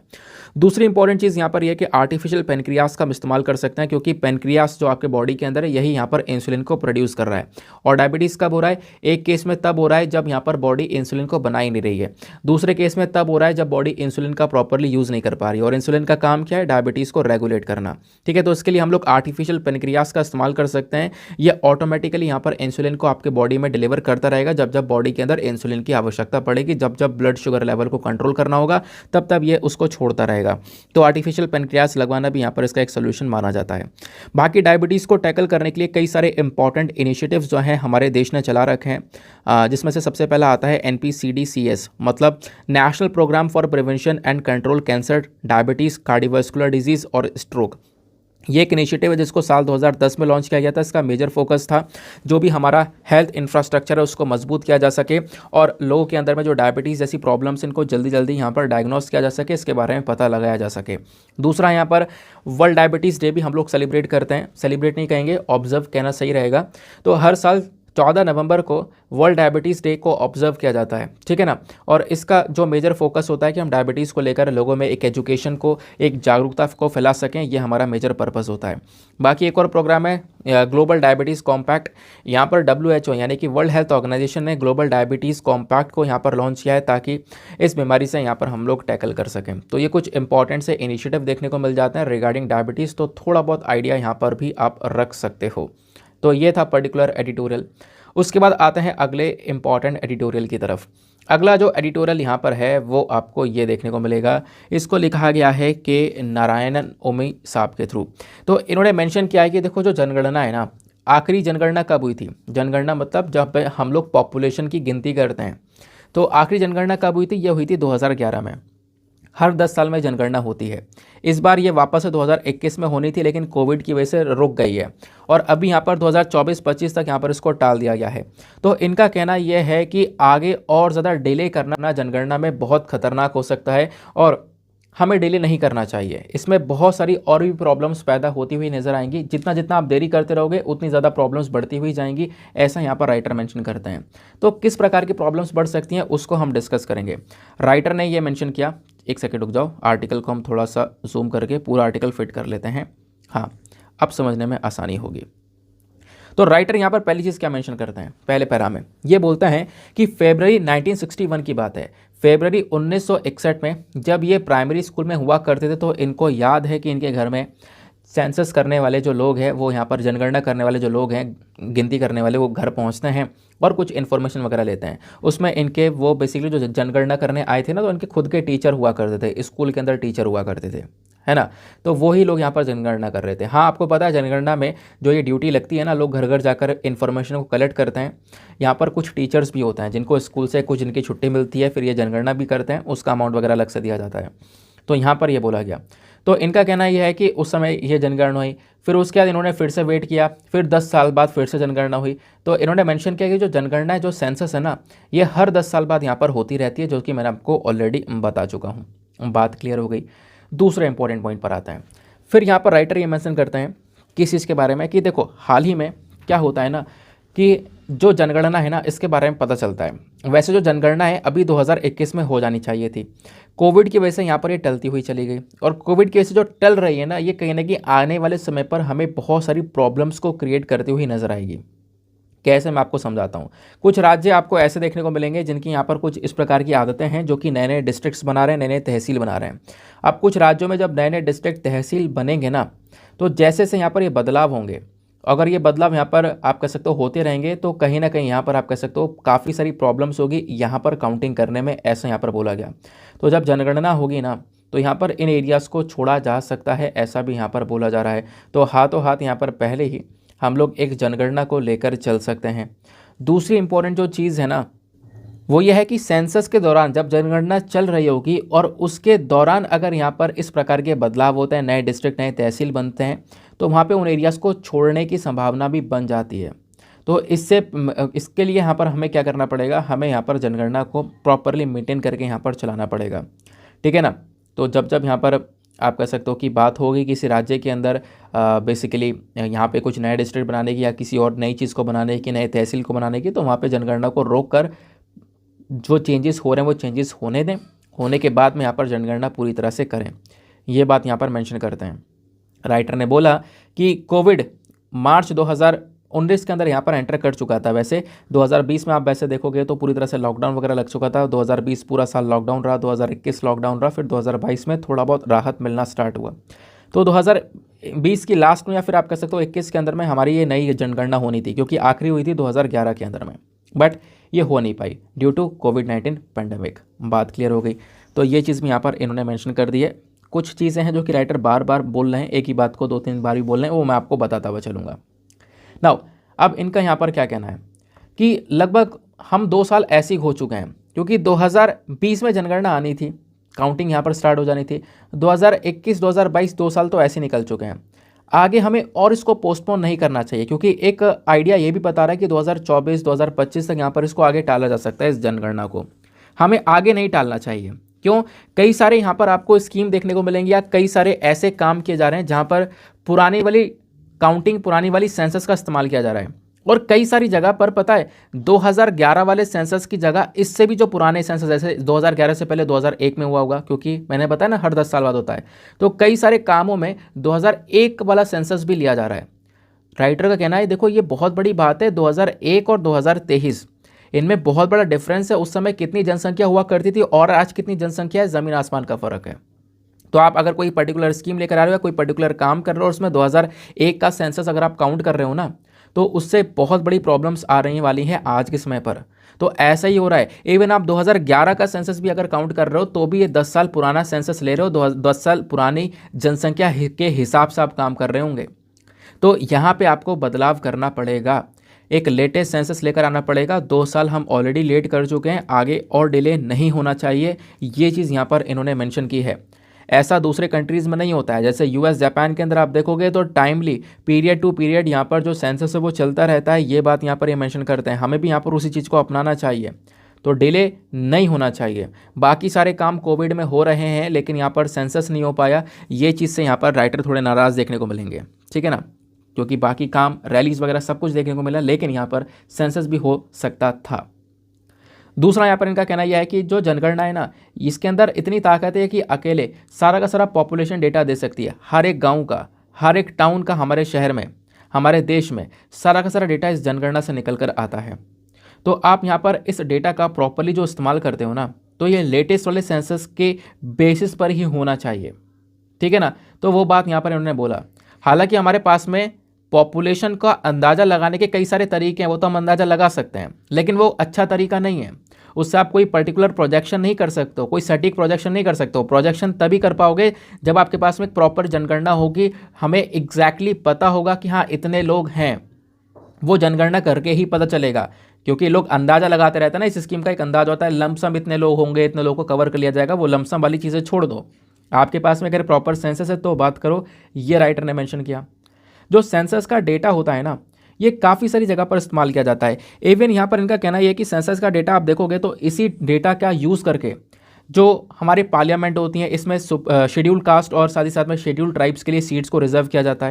दूसरी इंपॉर्टेंट चीज़ यहाँ पर यह कि आर्टिफिशियल पेनक्रियास का हम इस्तेमाल कर सकते हैं क्योंकि पेनक्रियास जो आपके बॉडी के अंदर है यही यहाँ पर इंसुलिन को प्रोड्यूस कर रहा है। और डायबिटीज़ कब हो रहा है? एक केस में तब हो रहा है जब यहाँ पर बॉडी इंसुलिन को बना ही नहीं रही है। दूसरे केस में तब हो रहा है जब बॉडी इंसुलिन का प्रॉपरली यूज़ नहीं कर पा रही। और इंसुलिन का काम क्या है? डायबिटीज़ को रेगुलेट करना। ठीक है, तो इसके लिए हम लोग आर्टिफिशियल पेनक्रियास का इस्तेमाल कर सकते हैं। यह ऑटोमेटिकली यहाँ पर इंसुलिन को आपके बॉडी में डिलीवर करता रहेगा जब जब बॉडी के अंदर इंसुलिन की आवश्यकता पड़ेगी। जब जब ब्लड शुगर लेवल को कंट्रोल करना होगा तब तब ये उसको छोड़ता रहेगा। तो आर्टिफिशियल पेनक्रियास लगवाना भी यहाँ पर इसका एक सोल्यूशन माना जाता है। बाकी डायबिटीज़ को टैकल करने के लिए कई सारे इंपॉर्टेंट इनिशिएटिव्स जो हैं हमारे देश ने चला रखे हैं, जिसमें से सबसे पहला आता है NPCDCS, मतलब national programme for prevention and control cancer, diabetes, cardiovascular disease और स्ट्रोक। ये एक इनिशिएटिव है जिसको साल 2010 में लॉन्च किया गया था। इसका मेजर फोकस था जो भी हमारा हेल्थ इंफ्रास्ट्रक्चर है उसको मजबूत किया जा सके और लोगों के अंदर में जो डायबिटीज़ जैसी प्रॉब्लम्स इनको जल्दी जल्दी यहाँ पर डायग्नोस किया जा सके, इसके बारे में पता लगाया जा सके। दूसरा, यहाँ पर वर्ल्ड डायबिटीज़ डे भी हम लोग सेलिब्रेट करते हैं। सेलिब्रेट नहीं कहेंगे, ऑब्जर्व कहना सही रहेगा। तो हर साल 14 नवंबर को वर्ल्ड डायबिटीज़ डे को ऑब्जर्व किया जाता है। ठीक है ना, और इसका जो मेजर फोकस होता है कि हम डायबिटीज़ को लेकर लोगों में एक एजुकेशन को, एक जागरूकता को फैला सकें, ये हमारा मेजर पर्पस होता है। बाकी एक और प्रोग्राम है ग्लोबल डायबिटीज़ कॉम्पैक्ट। यहाँ पर WHO यानी कि वर्ल्ड हेल्थ ऑर्गेनाइजेशन ने ग्लोबल डायबिटीज़ कॉम्पैक्ट को यहाँ पर लॉन्च किया है ताकि इस बीमारी से यहाँ पर हम लोग टैकल कर सकें। तो ये कुछ इंपॉर्टेंट से इनिशिएटिव देखने को मिल जाते हैं रिगार्डिंग डायबिटीज़, तो थोड़ा बहुत आइडिया यहाँ पर भी आप रख सकते हो। तो ये था पर्टिकुलर एडिटोरियल। उसके बाद आते हैं अगले इंपॉर्टेंट एडिटोरियल की तरफ। अगला जो एडिटोरियल यहाँ पर है वो आपको ये देखने को मिलेगा, इसको लिखा गया है के नारायणन ओमी साहब के थ्रू। तो इन्होंने मेंशन किया है कि देखो जो जनगणना है ना, आखिरी जनगणना कब हुई थी? जनगणना मतलब जब हम लोग पॉपुलेशन की गिनती करते हैं, तो आखिरी जनगणना कब हुई थी? ये हुई थी 2011 में। हर 10 साल में जनगणना होती है। इस बार ये वापस से 2021 में होनी थी लेकिन कोविड की वजह से रुक गई है और अभी यहाँ पर 2024-25 तक यहाँ पर इसको टाल दिया गया है। तो इनका कहना यह है कि आगे और ज़्यादा डिले करना जनगणना में बहुत खतरनाक हो सकता है और हमें डिले नहीं करना चाहिए। इसमें बहुत सारी और भी प्रॉब्लम्स पैदा होती हुई नज़र आएंगी। जितना जितना आप देरी करते रहोगे उतनी ज़्यादा प्रॉब्लम्स बढ़ती हुई जाएंगी, ऐसा यहाँ पर राइटर मेंशन करते हैं। तो किस प्रकार की प्रॉब्लम्स बढ़ सकती हैं उसको हम डिस्कस करेंगे। राइटर ने ये मेंशन किया, एक सेकेंड रुक जाओ, आर्टिकल को हम थोड़ा सा जूम करके पूरा आर्टिकल फिट कर लेते हैं। हाँ, अब समझने में आसानी होगी। तो राइटर यहाँ पर पहली चीज़ क्या मेंशन करते हैं? पहले पैरा में ये बोलता है कि फरवरी 1961 की बात है। फरवरी 1961 में जब ये प्राइमरी स्कूल में हुआ करते थे तो इनको याद है कि इनके घर में सेंसस करने वाले जो लोग हैं, वो यहाँ पर जनगणना करने वाले जो लोग हैं, गिनती करने वाले, वो घर पहुँचते हैं और कुछ इन्फॉर्मेशन वगैरह लेते हैं। उसमें इनके वो बेसिकली जो जनगणना करने आए थे ना, तो इनके खुद के टीचर हुआ करते थे, स्कूल के अंदर टीचर हुआ करते थे, है ना। तो वही लोग यहाँ पर जनगणना कर रहे थे। हाँ, आपको पता है जनगणना में जो ये ड्यूटी लगती है ना, लोग घर घर जाकर इन्फॉर्मेशन को कलेक्ट करते हैं। यहाँ पर कुछ टीचर्स भी होते हैं जिनको स्कूल से कुछ इनकी छुट्टी मिलती है, फिर ये जनगणना भी करते हैं, उसका अमाउंट वगैरह अलग से दिया जाता है। तो यहाँ पर ये बोला गया। तो इनका कहना यह है कि उस समय यह जनगणना हुई, फिर उसके बाद इन्होंने फिर से वेट किया, फिर 10 साल बाद फिर से जनगणना हुई। तो इन्होंने मेंशन किया कि जो जनगणना है, जो सेंसस है ना, ये हर 10 साल बाद यहाँ पर होती रहती है, जो कि मैंने आपको ऑलरेडी बता चुका हूँ। बात क्लियर हो गई। दूसरे इंपॉर्टेंट पॉइंट पर आता है। फिर यहाँ पर राइटर ये मेंशन करते हैं किस चीज़ के बारे में कि देखो हाल ही में क्या होता है ना कि जो जनगणना है ना, इसके बारे में पता चलता है। वैसे जो जनगणना है अभी 2021 में हो जानी चाहिए थी, कोविड की वजह से यहाँ पर ये टलती हुई चली गई। और कोविड की वजह से जो टल रही है ना, ये कहीं ना कहीं आने वाले समय पर हमें बहुत सारी प्रॉब्लम्स को क्रिएट करती हुई नजर आएगी। कैसे, मैं आपको समझाता हूँ। कुछ राज्य आपको ऐसे देखने को मिलेंगे जिनकी यहाँ पर कुछ इस प्रकार की आदतें हैं, जो कि नए नए डिस्ट्रिक्ट्स बना रहे हैं, नए नए तहसील बना रहे हैं। अब कुछ राज्यों में जब नए नए डिस्ट्रिक्ट तहसील बनेंगे ना, तो जैसे से यहाँ पर ये बदलाव होंगे, अगर ये बदलाव यहाँ पर आप कह सकते हो होते रहेंगे, तो कहीं ना कहीं यहाँ पर आप कह सकते हो काफ़ी सारी प्रॉब्लम्स होगी यहाँ पर काउंटिंग करने में, ऐसा यहाँ पर बोला गया। तो जब जनगणना होगी ना, तो यहाँ पर इन एरियाज़ को छोड़ा जा सकता है, ऐसा भी यहाँ पर बोला जा रहा है। तो हाथों हाथ यहाँ पर पहले ही हम लोग एक जनगणना को लेकर चल सकते हैं। दूसरी इंपॉर्टेंट जो चीज़ है ना, वो यह है कि सेंसस के दौरान जब जनगणना चल रही होगी और उसके दौरान अगर यहाँ पर इस प्रकार के बदलाव होते हैं, नए डिस्ट्रिक्ट नए तहसील बनते हैं, तो वहाँ पे उन एरियाज़ को छोड़ने की संभावना भी बन जाती है। तो इसके लिए यहाँ पर हमें क्या करना पड़ेगा, हमें यहाँ पर जनगणना को प्रॉपरली मेंटेन करके यहाँ पर चलाना पड़ेगा, ठीक है ना। तो जब जब यहाँ पर आप कह सकते हो कि बात होगी किसी राज्य के अंदर बेसिकली यहाँ पे कुछ नए डिस्ट्रिक्ट बनाने की या किसी और नई चीज़ को बनाने की, नए तहसील को बनाने की, तो वहाँ पे जनगणना को रोक कर जो चेंजेस हो रहे हैं वो चेंजेस होने दें, होने के बाद में यहाँ पर जनगणना पूरी तरह से करें। ये बात यहाँ पर मेंशन करते हैं। राइटर ने बोला कि कोविड मार्च 2019 के अंदर यहाँ पर एंटर कर चुका था। वैसे 2020 में आप वैसे देखोगे तो पूरी तरह से लॉकडाउन वगैरह लग चुका था। 2020 पूरा साल लॉकडाउन रहा, 2021 लॉकडाउन रहा, फिर 2022 में थोड़ा बहुत राहत मिलना स्टार्ट हुआ। तो 2020 की लास्ट में या फिर आप कह सकते हो 21 के अंदर में हमारी ये नई जनगणना होनी थी, क्योंकि आखिरी हुई थी 2011 के अंदर में, बट ये हो नहीं पाई ड्यू टू कोविड-19 पेंडेमिक। बात क्लियर हो गई। तो ये चीज़ भी यहाँ पर इन्होंने मेंशन कर दी है। कुछ चीज़ें हैं जो कि राइटर बार बार बोल रहे हैं, एक ही बात को 2-3 बार भी बोल रहे हैं, वो मैं आपको बताता हुआ चलूँगा। नाउ अब इनका यहाँ पर क्या कहना है कि लगभग हम 2 साल ऐसे ही हो चुके हैं, क्योंकि 2020 में जनगणना आनी थी, काउंटिंग यहाँ पर स्टार्ट हो जानी थी। 2021, 2022 2 साल तो ऐसे निकल चुके हैं। आगे हमें और इसको पोस्टपोन नहीं करना चाहिए, क्योंकि एक आइडिया ये भी बता रहा है कि 2024, 2025 तक यहाँ पर इसको आगे टाला जा सकता है। इस जनगणना को हमें आगे नहीं टालना चाहिए। क्यों? कई सारे यहाँ पर आपको स्कीम देखने को मिलेंगी या कई सारे ऐसे काम किए जा रहे हैं जहाँ पर पुरानी वाली काउंटिंग, पुरानी वाली सेंसस का इस्तेमाल किया जा रहा है। और कई सारी जगह पर पता है 2011 वाले सेंसस की जगह इससे भी जो पुराने सेंसस, जैसे 2011 से पहले 2001 में हुआ होगा, क्योंकि मैंने बताया ना हर 10 साल बाद होता है, तो कई सारे कामों में 2001 वाला सेंसस भी लिया जा रहा है। राइटर का कहना है देखो ये बहुत बड़ी बात है, 2001 और 2023 इनमें बहुत बड़ा डिफरेंस है। उस समय कितनी जनसंख्या हुआ करती थी और आज कितनी जनसंख्या है, ज़मीन आसमान का फ़र्क है। तो आप अगर कोई पर्टिकुलर स्कीम लेकर आ रहे हो या कोई पर्टिकुलर काम कर रहे हो और उसमें 2001 का सेंसस अगर आप काउंट कर रहे हो ना, तो उससे बहुत बड़ी प्रॉब्लम्स आ रही वाली हैं आज के समय पर। तो ऐसा ही हो रहा है। इवन आप 2011 का सेंसस भी अगर काउंट कर रहे हो तो भी ये 10 साल पुराना सेंसस ले रहे हो, 10 साल पुरानी जनसंख्या के हिसाब से आप काम कर रहे होंगे। तो यहाँ पे आपको बदलाव करना पड़ेगा, एक लेटेस्ट सेंसस लेकर आना पड़ेगा। 2 साल हम ऑलरेडी लेट कर चुके हैं, आगे और डिले नहीं होना चाहिए। ये चीज़ यहाँ पर इन्होंने मेंशन की है। ऐसा दूसरे कंट्रीज़ में नहीं होता है। जैसे यूएस, जापान के अंदर आप देखोगे तो टाइमली पीरियड टू पीरियड यहाँ पर जो सेंसस है वो चलता रहता है। ये बात यहाँ पर ये मेंशन करते हैं। हमें भी यहाँ पर उसी चीज़ को अपनाना चाहिए, तो डिले नहीं होना चाहिए। बाकी सारे काम कोविड में हो रहे हैं लेकिन यहाँ पर सेंसस नहीं हो पाया, ये चीज़ से यहाँ पर राइटर थोड़े नाराज़ देखने को मिलेंगे, ठीक है ना, क्योंकि बाकी काम रैलीज वगैरह सब कुछ देखने को मिला लेकिन यहाँ पर सेंसस भी हो सकता था। दूसरा यहाँ पर इनका कहना यह है कि जो जनगणना है ना, इसके अंदर इतनी ताकत है कि अकेले सारा का सारा पॉपुलेशन डेटा दे सकती है। हर एक गांव का, हर एक टाउन का, हमारे शहर में, हमारे देश में सारा का सारा डेटा इस जनगणना से निकल कर आता है। तो आप यहाँ पर इस डेटा का प्रॉपरली जो इस्तेमाल करते हो ना, तो ये लेटेस्ट वाले सेंसस के बेसिस पर ही होना चाहिए, ठीक है ना। तो वो बात यहाँ पर इन्होंने बोला। हालांकि हमारे पास में पॉपुलेशन का अंदाज़ा लगाने के कई सारे तरीके हैं, वो तो हम अंदाज़ा लगा सकते हैं, लेकिन वो अच्छा तरीका नहीं है। उससे आप कोई पर्टिकुलर प्रोजेक्शन नहीं कर सकते हो, कोई सटीक प्रोजेक्शन नहीं कर सकते हो। प्रोजेक्शन तभी कर पाओगे जब आपके पास में एक प्रॉपर जनगणना होगी, हमें एग्जैक्टली पता होगा कि हाँ इतने लोग हैं। वो जनगणना करके ही पता चलेगा, क्योंकि लोग अंदाज़ा लगाते रहते हैं ना। इस स्कीम का एक अंदाज़ होता है, लमसम इतने लोग होंगे, इतने लोगों को कवर कर लिया जाएगा। वो लमसम वाली चीज़ें छोड़ दो, आपके पास में अगर प्रॉपर सेंसस है तो बात करो, ये राइटर ने मेंशन किया। जो सेंसस का डेटा होता है ना, ये काफ़ी सारी जगह पर इस्तेमाल किया जाता है। इवन यहाँ पर इनका कहना यह है कि सेंसस का डेटा आप देखोगे तो इसी डेटा का यूज़ करके जो हमारे पार्लियामेंट होती हैं, इसमें शेड्यूल कास्ट और साथ ही साथ में शेड्यूल ट्राइब्स के लिए सीट्स को रिजर्व किया जाता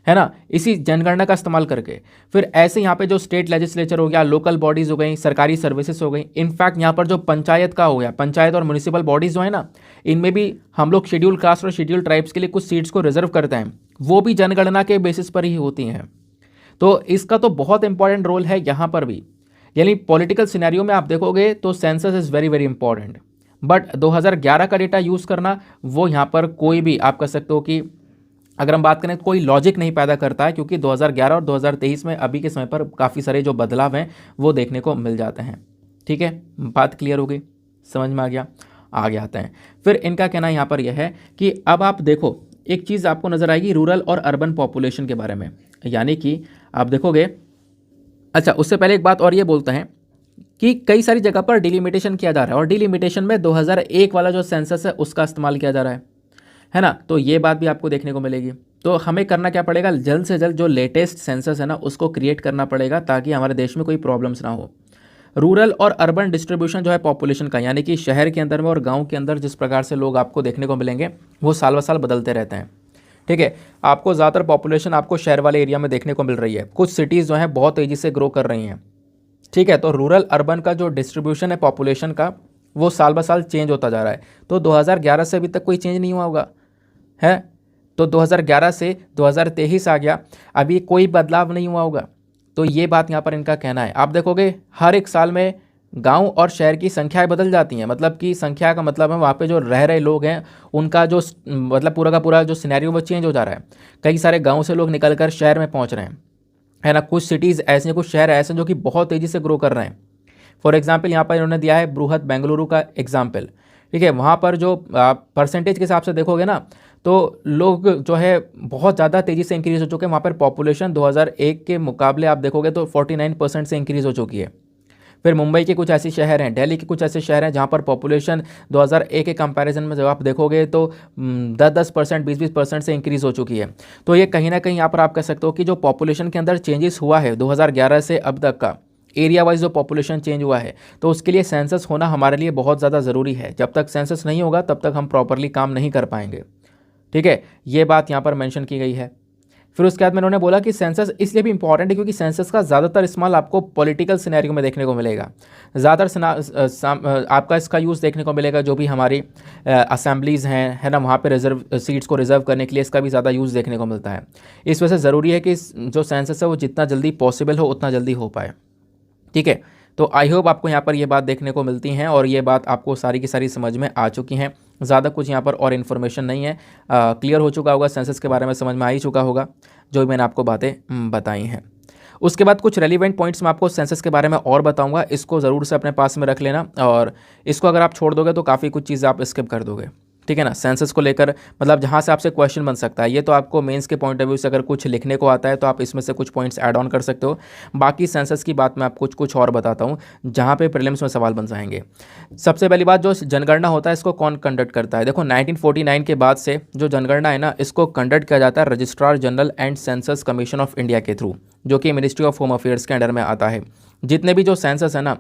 है ना, इसी जनगणना का इस्तेमाल करके। फिर ऐसे यहाँ पे जो स्टेट लेजिस्लेचर हो गया, लोकल बॉडीज़ हो गई, सरकारी सर्विसेज हो गई, इनफैक्ट यहाँ पर जो पंचायत का हो गया, पंचायत और म्यूनिसिपल बॉडीज़ जो है ना, इनमें भी हम लोग शेड्यूल कास्ट और शेड्यूल ट्राइब्स के लिए कुछ सीट्स को रिजर्व करते हैं, वो भी जनगणना के बेसिस पर ही होती हैं। तो इसका तो बहुत इंपॉर्टेंट रोल है यहाँ पर भी, यानी पॉलिटिकल सिनेरियो में आप देखोगे तो census is very very important. But 2011 का डेटा यूज़ करना, वो यहाँ पर कोई भी आप कह सकते हो कि अगर हम बात करें तो कोई लॉजिक नहीं पैदा करता है, क्योंकि 2011 और 2023 में अभी के समय पर काफ़ी सारे जो बदलाव हैं वो देखने को मिल जाते हैं। ठीक है, बात क्लियर हो गई, समझ में आ गया। आगे आते हैं। फिर इनका कहना यहाँ पर यह है कि अब आप देखो एक चीज़ आपको नज़र आएगी रूरल और अर्बन पॉपुलेशन के बारे में, यानी कि आप देखोगे, अच्छा उससे पहले एक बात और ये बोलते हैं कि कई सारी जगह पर डिलिमिटेशन किया जा रहा है और डिलिमिटेशन में 2001 वाला जो सेंसस है उसका इस्तेमाल किया जा रहा है ना, तो ये बात भी आपको देखने को मिलेगी। तो हमें करना क्या पड़ेगा, जल्द से जल्द जो लेटेस्ट सेंसस है ना उसको क्रिएट करना पड़ेगा ताकि हमारे देश में कोई प्रॉब्लम्स ना हो। रूरल और अर्बन डिस्ट्रीब्यूशन जो है पॉपुलेशन का, यानी कि शहर के अंदर में और गांव के अंदर जिस प्रकार से लोग आपको देखने को मिलेंगे वो साल ब साल बदलते रहते हैं। ठीक है, आपको ज़्यादातर पॉपुलेशन आपको शहर वाले एरिया में देखने को मिल रही है, कुछ सिटीज़ जो हैं बहुत तेज़ी से ग्रो कर रही हैं। ठीक है, तो रूरल अर्बन का जो डिस्ट्रीब्यूशन है पॉपुलेशन का वो साल ब साल चेंज होता जा रहा है। तो 2011 से अभी तक कोई चेंज नहीं हुआ होगा है, तो 2011 से 2023 आ गया, अभी कोई बदलाव नहीं हुआ होगा। तो ये बात यहाँ पर इनका कहना है। आप देखोगे हर एक साल में गांव और शहर की संख्याएं बदल जाती हैं, मतलब कि संख्या का मतलब है वहाँ पे जो रह रहे लोग हैं उनका जो मतलब पूरा का पूरा जो सिनेरियो वो चेंज हो जा रहा है। कई सारे गांव से लोग निकल कर शहर में पहुँच रहे हैं, है ना। कुछ सिटीज़ ऐसे, कुछ शहर ऐसे जो कि बहुत तेज़ी से ग्रो कर रहे हैं। फॉर एग्जाम्पल यहाँ पर इन्होंने दिया है बृहद बेंगलुरु का एग्जाम्पल। ठीक है, वहाँ पर जो परसेंटेज के हिसाब से देखोगे ना तो लोग जो है बहुत ज़्यादा तेज़ी से इंक्रीज़ हो चुके हैं। वहाँ पर पॉपुलेशन 2001 के मुकाबले आप देखोगे तो 49% से इंक्रीज़ हो चुकी है। फिर मुंबई के कुछ ऐसे शहर हैं, दिल्ली के कुछ ऐसे शहर हैं जहाँ पर पॉपुलेशन 2001 के कंपैरिजन में जब आप देखोगे तो 10-10%, 20-20% से इंक्रीज़ हो चुकी है। तो ये कहीं ना कहीं यहाँ पर आप कह सकते हो कि जो पॉपुलेशन के अंदर चेंजेस हुआ है 2011 से अब तक का, एरिया वाइज जो पॉपुलेशन चेंज हुआ है, तो उसके लिए सेंसस होना हमारे लिए बहुत ज़्यादा ज़रूरी है। जब तक सेंसस नहीं होगा तब तक हम प्रॉपरली काम नहीं कर पाएंगे। ठीक है, ये बात यहाँ पर मेंशन की गई है। फिर उसके बाद में उन्होंने बोला कि सेंसस इसलिए भी इंपॉर्टेंट है क्योंकि सेंसस का ज़्यादातर इस्तेमाल आपको पॉलिटिकल सिनेरियो में देखने को मिलेगा। ज़्यादातर आपका इसका यूज़ देखने को मिलेगा जो भी हमारी असेंबलीज़ हैं, है ना, वहाँ पे रिजर्व सीट्स को रिजर्व करने के लिए इसका भी ज़्यादा यूज़ देखने को मिलता है। इस वजह से ज़रूरी है कि जो सेंसस है वो जितना जल्दी पॉसिबल हो उतना जल्दी हो पाए। ठीक है, तो आई होप आपको यहाँ पर ये बात देखने को मिलती हैं और ये बात आपको सारी की सारी समझ में आ चुकी हैं। ज़्यादा कुछ यहाँ पर और इन्फॉर्मेशन नहीं है, क्लियर हो चुका होगा, सेंसस के बारे में समझ में आ ही चुका होगा जो भी मैंने आपको बातें बताई हैं। उसके बाद कुछ रेलिवेंट पॉइंट्स मैं आपको सेंसस के बारे में और बताऊंगा, इसको ज़रूर से अपने पास में रख लेना और इसको अगर आप छोड़ दोगे तो काफ़ी कुछ चीज़ें आप स्किप कर दोगे। ठीक है ना, सेंसस को लेकर मतलब जहाँ से आपसे क्वेश्चन बन सकता है, ये तो आपको मेंस के पॉइंट ऑफ व्यू से अगर कुछ लिखने को आता है तो आप इसमें से कुछ पॉइंट्स ऐड ऑन कर सकते हो। बाकी सेंसस की बात मैं आपको कुछ और बताता हूँ जहाँ पे प्रीलिम्स में सवाल बन जाएंगे। सबसे पहली बात, जो जनगणना होता है इसको कौन कंडक्ट करता है? देखो 1949 के बाद से जो जनगणना है ना इसको कंडक्ट किया जाता है registrar general and census commission of India के थ्रू, जो कि मिनिस्ट्री ऑफ होम अफेयर्स के अंडर में आता है। जितने भी जो सेंसस है ना